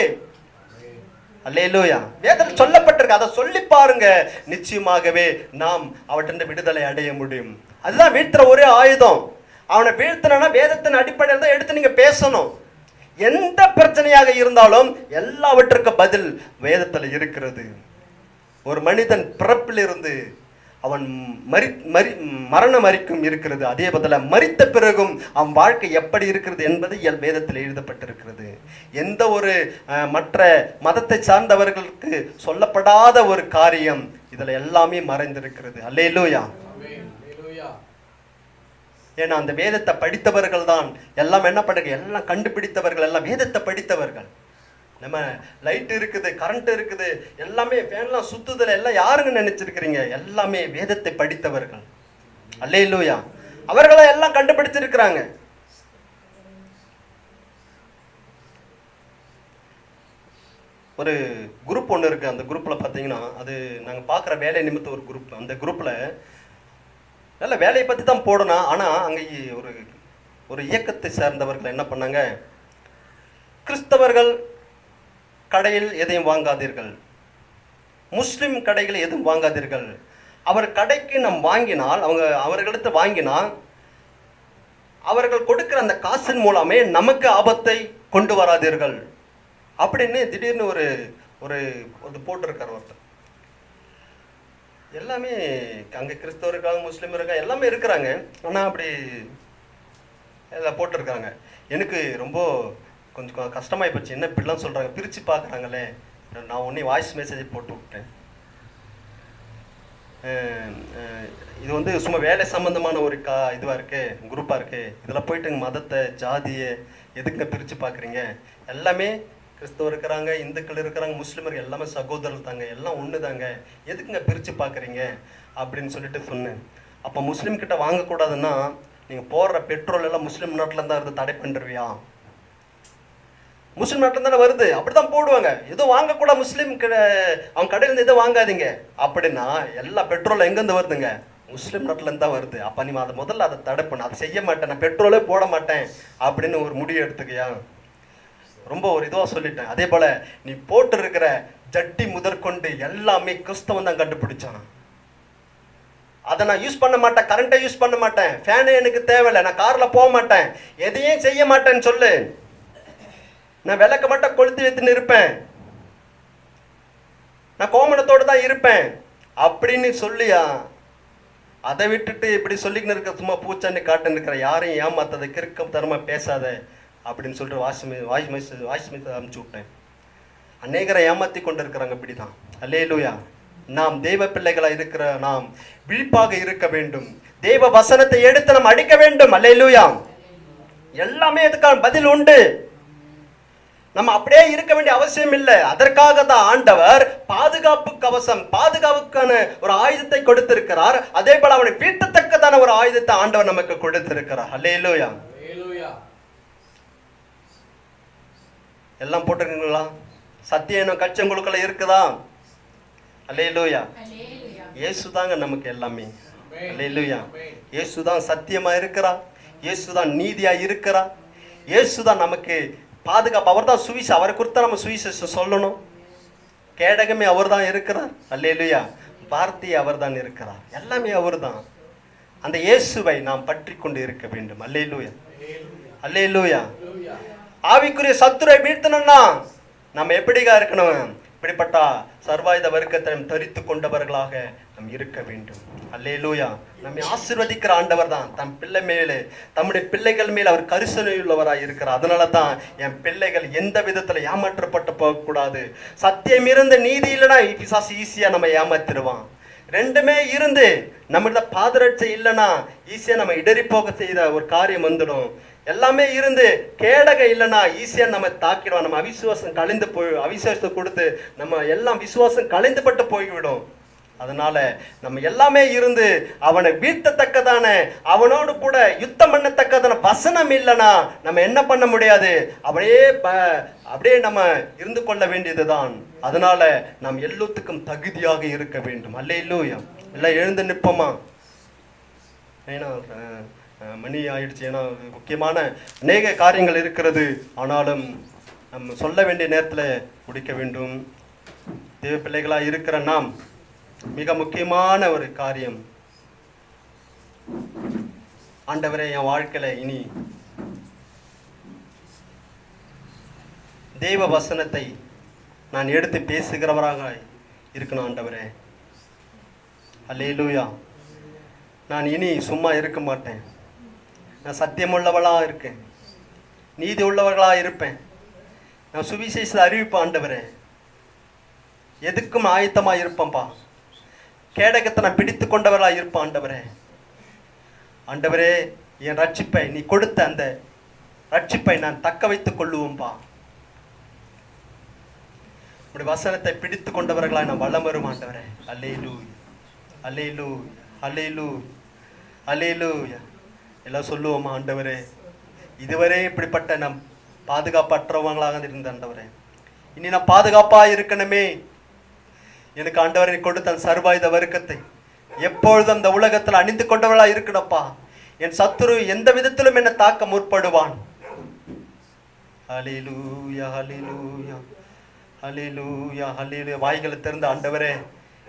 அல்லேலூயா. வேதத்தில் சொல்லப்பட்டிருக்கு. அதை சொல்லி பாருங்க, நிச்சயமாகவே நாம் அவற்றின் விடுதலை அடைய முடியும். அதுதான் வீழ்த்துற ஒரே ஆயுதம். அவனை வீழ்த்தினா வேதத்தின் அடிப்படையில் தான் எடுத்து நீங்க பேசணும். எந்த பிரச்சனையாக இருந்தாலும் எல்லாவற்றுக்கும் பதில் வேதத்தில் இருக்கிறது. ஒரு மனிதன் பிறப்பிலிருந்து அவன் மரணம் வரைக்கும் இருக்கிறது. அதே பதில மரித்த பிறகும் அவன் வாழ்க்கை எப்படி இருக்கிறது என்பது வேதத்தில் எழுதப்பட்டிருக்கிறது. எந்த ஒரு மற்ற மதத்தை சார்ந்தவர்களுக்கு சொல்லப்படாத ஒரு காரியம் இதுல எல்லாமே மறைந்திருக்கிறது. அல்லேலூயா. ஏன்னா அந்த வேதத்தை படித்தவர்கள் தான் எல்லாம் என்ன பண்ணுங்க, எல்லாம் கண்டுபிடித்தவர்கள், எல்லாம் வேதத்தை படித்தவர்கள். நம்ம லைட் இருக்குது, கரண்ட் இருக்குது, எல்லாமே ஃபேன்லாம் சுத்துதல் எல்லாம் யாருங்க நினைச்சிருக்கிறீங்க? எல்லாமே வேதத்தை படித்தவர்கள். அல்லேலூயா. அவர்கள எல்லாம் கண்டுபிடிச்சிருக்கிறாங்க. ஒரு குரூப் ஒன்று இருக்கு. அந்த குரூப்ல பார்த்தீங்கன்னா, அது நாங்கள் பார்க்குற வேலை நிமித்த ஒரு குரூப். அந்த குரூப்ல நல்ல வேலையை பற்றி தான் போடணும். ஆனால் அங்கே ஒரு இயக்கத்தை சேர்ந்தவர்கள் என்ன பண்ணாங்க, கிறிஸ்தவர்கள் கடையில் எதையும் வாங்காதீர்கள், முஸ்லிம் கடையில் எதுவும் வாங்காதீர்கள், அவர் கடைக்கு நாம் வாங்கினால் அவர்களிடத்து வாங்கினால் அவர்கள் கொடுக்கிற அந்த காசின் மூலமே நமக்கு ஆபத்தை கொண்டு வராதீர்கள் அப்படின்னு திடீர்னு ஒரு போட்டிருக்கார் ஒருத்தர். எல்லாமே அங்கே கிறிஸ்தவர் இருக்காங்க, முஸ்லீம் இருக்காங்க, எல்லாமே இருக்கிறாங்க. ஆனால் அப்படி எல்லாம் போட்டிருக்காங்க. எனக்கு ரொம்ப கொஞ்சம் கஷ்டமாகி போச்சு. என்ன இப்படிலாம் சொல்கிறாங்க, பிரித்து பார்க்குறாங்களே. நான் உடனே வாய்ஸ் மெசேஜ் போட்டு விட்டேன். இது சும்மா வேலை சம்மந்தமான ஒரு இதுவாக இருக்குது, குரூப்பாக இருக்குது. இதில் போயிட்டு மதத்தை ஜாதியை எதுக்குங்க பிரித்து பார்க்குறீங்க? எல்லாமே கிறிஸ்தவர் இருக்கிறாங்க, இந்துக்கள் இருக்கிறாங்க, முஸ்லீமர்கள் எல்லாமே சகோதரர்கள் தாங்க, எல்லாம் ஒன்று தாங்க, எதுக்குங்க பிரித்து பார்க்குறீங்க அப்படின்னு சொல்லிட்டு சொன்னேன். அப்போ முஸ்லீம் கிட்ட வாங்கக்கூடாதுன்னா நீங்கள் போடுற பெட்ரோல் எல்லாம் முஸ்லீம் நாட்டில் தான் இருந்து தடை பண்ணுறியா? முஸ்லீம் நாட்டில் தானே வருது, அப்படி தான் போடுவாங்க. எதுவும் வாங்கக்கூடாது, முஸ்லீம் அவங்க கடையிலேருந்து எதுவும் வாங்காதீங்க அப்படின்னா எல்லா பெட்ரோல் எங்கேருந்து வருதுங்க? முஸ்லீம் நாட்டிலேருந்து தான் வருது. அப்போ நீ முதல்ல அதை தடை பண்ண. அதை செய்ய மாட்டேன், நான் பெட்ரோலே போட மாட்டேன் அப்படின்னு ஒரு முடிவு எடுத்துக்கியா? ரொம்ப ஒரு இதுவாக சொல்லிட்டேன். அதே போல் நீ போட்டு இருக்கிற ஜட்டி முதற்கொண்டு எல்லாமே கிறிஸ்தவன் தான் கண்டுபிடிச்சான். அதை நான் யூஸ் பண்ண மாட்டேன், கரண்ட்டை யூஸ் பண்ண மாட்டேன், ஃபேனே எனக்கு தேவையில்லை, நான் காரில் போக மாட்டேன், எதையும் செய்ய மாட்டேன்னு சொல்லு, நான் விளக்க மட்டும் கொளுத்தி வைத்துன்னு இருப்பேன், நான் கோமணத்தோடு தான் இருப்பேன் அப்படின்னு சொல்லியா? அதை விட்டுட்டு இப்படி சொல்லிக்கின்னு இருக்க, சும்மா பூச்சாண்டி காட்டுன்னு இருக்கிற, யாரையும் ஏமாத்தாத, கிறுக்கம் தரமாக பேசாத அப்படின்னு சொல்லிட்டு வாய்ஸ் மெசேஜ் அனுப்பிச்சு விட்டேன். அநேகரை ஏமாற்றி கொண்டு இருக்கிறாங்க. இப்படி தான். அல்லேலூயா. நாம் தெய்வ பிள்ளைகளாக இருக்கிற நாம் விழிப்பாக இருக்க வேண்டும். தெய்வ வசனத்தை எடுத்து நாம் அடிக்க வேண்டும். அல்லேலூயா. எல்லாமே இதுக்கான பதில் உண்டு. நம்ம அப்படியே இருக்க வேண்டிய அவசியம் இல்லை. அதற்காக தான் ஆண்டவர் பாதுகாப்பு கவசம், பாதுகாப்புக்கான ஒரு ஆயுதத்தை கொடுத்திருக்கிறார். அதே போல அவனை வீட்டத்தக்கதான ஒரு ஆயுதத்தை ஆண்டவர் நமக்கு கொடுத்திருக்கிறார். அல்லேலூயா. எல்லாம் போட்டிருக்கீங்களா? சத்தியம் கட்சி உங்களுக்குள்ள இருக்குதா? அல்லேலூயா. இயேசுதாங்க நமக்கு எல்லாமே. அல்லேலூயா. இயேசுதான் சத்தியமா இருக்கிறா, இயேசுதான் நீதியா இருக்கிறா, இயேசுதான் நமக்கு பாதுகாப்பு. அவர் தான் சுவிசேஷம், அவரை குறித்து நம்ம சுவிசேஷம் சொல்லணும். கேடகமே அவர் தான் இருக்கிறார். அல்லேலூயா. வார்த்தை அவர் தான் இருக்கிறார். எல்லாமே அவர் தான். அந்த இயேசுவை நாம் பற்றி கொண்டு இருக்க வேண்டும். அல்லேலூயா. அல்லேலூயா. ஆவிக்குரிய சத்துரை வீழ்த்தணும்னா நம்ம எப்படிగా இருக்கணும்? இப்படிப்பட்ட சர்வாயுத வர்க்கத்தை தரித்து கொண்டவர்களாக நாம் இருக்க வேண்டும். அல்லேலூயா. நம்மை ஆசீர்வதிக்கிற ஆண்டவர் தான் தம் பிள்ளை மேலே, தம்முடைய பிள்ளைகள் மேல் அவர் கரிசனை உள்ளவராக இருக்கிறார். அதனால தான் என் பிள்ளைகள் எந்த விதத்துல ஏமாற்றப்பட்டு போகக்கூடாது. சத்தியம் இருந்து நீதி இல்லைன்னா பிசாசு ஈஸியா நம்ம ஏமாத்திடுவான். ரெண்டுமே இருந்து நம்மள பாதரட்சை இல்லைன்னா ஈஸியா நம்ம இடறி போக செய்த ஒரு காரியம் வந்துடும். எல்லாமே இருந்து கேடக இல்லைன்னா ஈஸியா நம்ம தாக்கிடுவோம். நம்ம அவிசுவாசம் கலைந்து அவிசுவாசத்தை கொடுத்து நம்ம எல்லாம் விசுவாசம் கலைந்துபட்டு போய்விடும். அதனால நம்ம எல்லாமே இருந்து அவனை வீழ்த்தத்தக்கதான, அவனோடு கூட யுத்தம் பண்ணத்தக்கதான வசனம் இல்லைன்னா நம்ம என்ன பண்ண முடியாது. அப்படியே நம்ம இருந்து கொள்ள வேண்டியதுதான். அதனால நாம் எல்லாத்துக்கும் தகுதியாக இருக்க வேண்டும். அல்லேலூயா. எல்லாம் எழுந்து நிற்போமா? ஏன்னா மணி ஆயிடுச்சு. ஏன்னா முக்கியமான அநேக காரியங்கள் இருக்கிறது. ஆனாலும் நம்ம சொல்ல வேண்டிய நேரத்தில் முடிக்க வேண்டும். தேவ பிள்ளைகளாக இருக்கிற நாம் மிக முக்கியமான ஒரு காரியம், ஆண்டவரே என் வாழ்க்கையில இனி தேவ வசனத்தை நான் எடுத்து பேசுகிறவராக இருக்கணும் ஆண்டவரே. அல்லேலூயா. நான் இனி சும்மா இருக்க மாட்டேன். நான் சத்தியமுள்ளவளாக இருக்கேன், நீதி உள்ளவர்களாக இருப்பேன். நான் சுவிசேஷத்தை அறிவிப்பேன் ஆண்டவரே. எதுக்கும் ஆயத்தமாக இருப்பேன்ப்பா. கேடகத்தை நான் பிடித்து கொண்டவர்களாக இருப்பேன் ஆண்டவரே. ஆண்டவரே, என் ரட்சிப்பை நீ கொடுத்த அந்த ரட்சிப்பை நான் தக்க வைத்துக் கொள்ளுவோம்பா. உடைய வசனத்தை பிடித்து கொண்டவர்களாய் நான் வளம் வரும் ஆண்டவரே. அல்லேலூயா, அல்லேலூயா, அல்லேலூயா, அல்லேலூயா. எல்லாம் சொல்லுவோமா ஆண்டவரே, இதுவரை இப்படிப்பட்ட நம் பாதுகாப்பற்றவங்களாக இருந்த ஆண்டவரே, இனி நான் பாதுகாப்பாக இருக்கணுமே. எனக்கு ஆண்டவரை கொடுத்த அந்த சர்வாயுத வர்க்கத்தை எப்பொழுதும் அந்த உலகத்தில் அணிந்து கொண்டவளா இருக்கணும்ப்பா. என் சத்துரு எந்த விதத்திலும் என்னை தாக்க முற்படுவான். ஹல்லேலூயா, ஹல்லேலூயா, ஹல்லேலூயா, ஹல்லேலூயா. வாய்களை திறந்த ஆண்டவரே,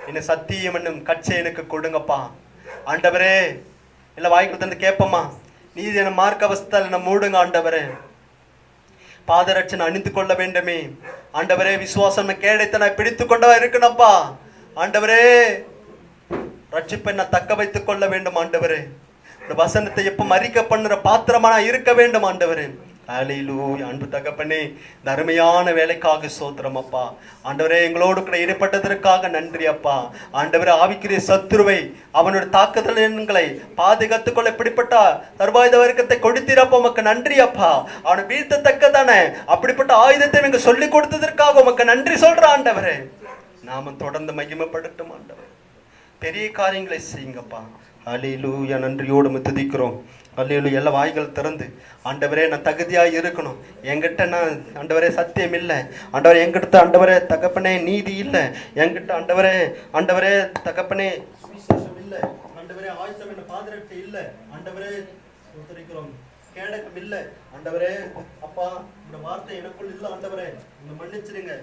என்னை சத்தியம் என்னும் கட்சியை எனக்கு கொடுங்கப்பா ஆண்டவரே. இல்லை வாய்களை திறந்து கேட்போமா, நீதி என்ன மார்க்க அவஸ்தால் என்ன மூடுங்க ஆண்டவரே. பாதரட்சனை அணிந்து கொள்ள வேண்டுமே ஆண்டவரே. விசுவாசம் கேடத்தை நான் பிடித்து கொண்டவா இருக்கணும்ப்பா ஆண்டவரே. ரட்சிப்பை நான் தக்க வைத்துக் கொள்ள வேண்டும் ஆண்டவரே. இந்த வசனத்தை எப்ப மறிக்க பண்ணுற பாத்திரமா நான் இருக்க வேண்டும் ஆண்டவரே. ஹல்லேலூயா. அன்பு தகப்பனே, இந்த அருமையான வேலைக்காக ஸ்தோத்திரம் அப்பா. ஆண்டவரே, எங்களோடு கூட ஈடுபட்டதற்காக நன்றி அப்பா. ஆண்டவரே, ஆவிக்குரிய சத்துருவை அவனுடைய தாக்குதல்களை பாதுகாத்துக் கொள்ள இப்படிப்பட்ட சர்வாயுத வர்க்கத்தை கொடுத்தீரப்பா, உமக்கு நன்றி அப்பா. அவனை வீழ்த்தத்தக்கதானே அப்படிப்பட்ட ஆயுதத்தை நீங்க சொல்லி கொடுத்ததற்காக உமக்கு நன்றி சொல்ற ஆண்டவரே. நாம தொடர்ந்து மகிமைப்படட்டும் ஆண்டவரே. பெரிய காரியங்களை செய்யுங்கப்பா. ஹல்லேலூயா. நன்றியோடு துதிக்கிறோம். அல்லேலூயா. எல்லா வாய்கள் திறந்து ஆண்டவரே, நான் தகுதியாக இருக்கணும். என்கிட்ட நான் ஆண்டவரே சத்தியம் இல்லை ஆண்டவரே. என்கிட்ட ஆண்டவரே தகப்பனே நீதி இல்லை. என்கிட்ட ஆண்டவரே ஆண்டவரே தகப்பனே விசேஷம் இல்லை ஆண்டவரே. ஆயுதம் என்ன பாதுகாப்பு இல்லை ஆண்டவரே. உத்தரிக்கிறோம். கேடகம் இல்லை ஆண்டவரே. அப்பா, இந்த வார்த்தை எனக்குள் இல்லை ஆண்டவரே. இந்த மன்னிச்சிடுங்க.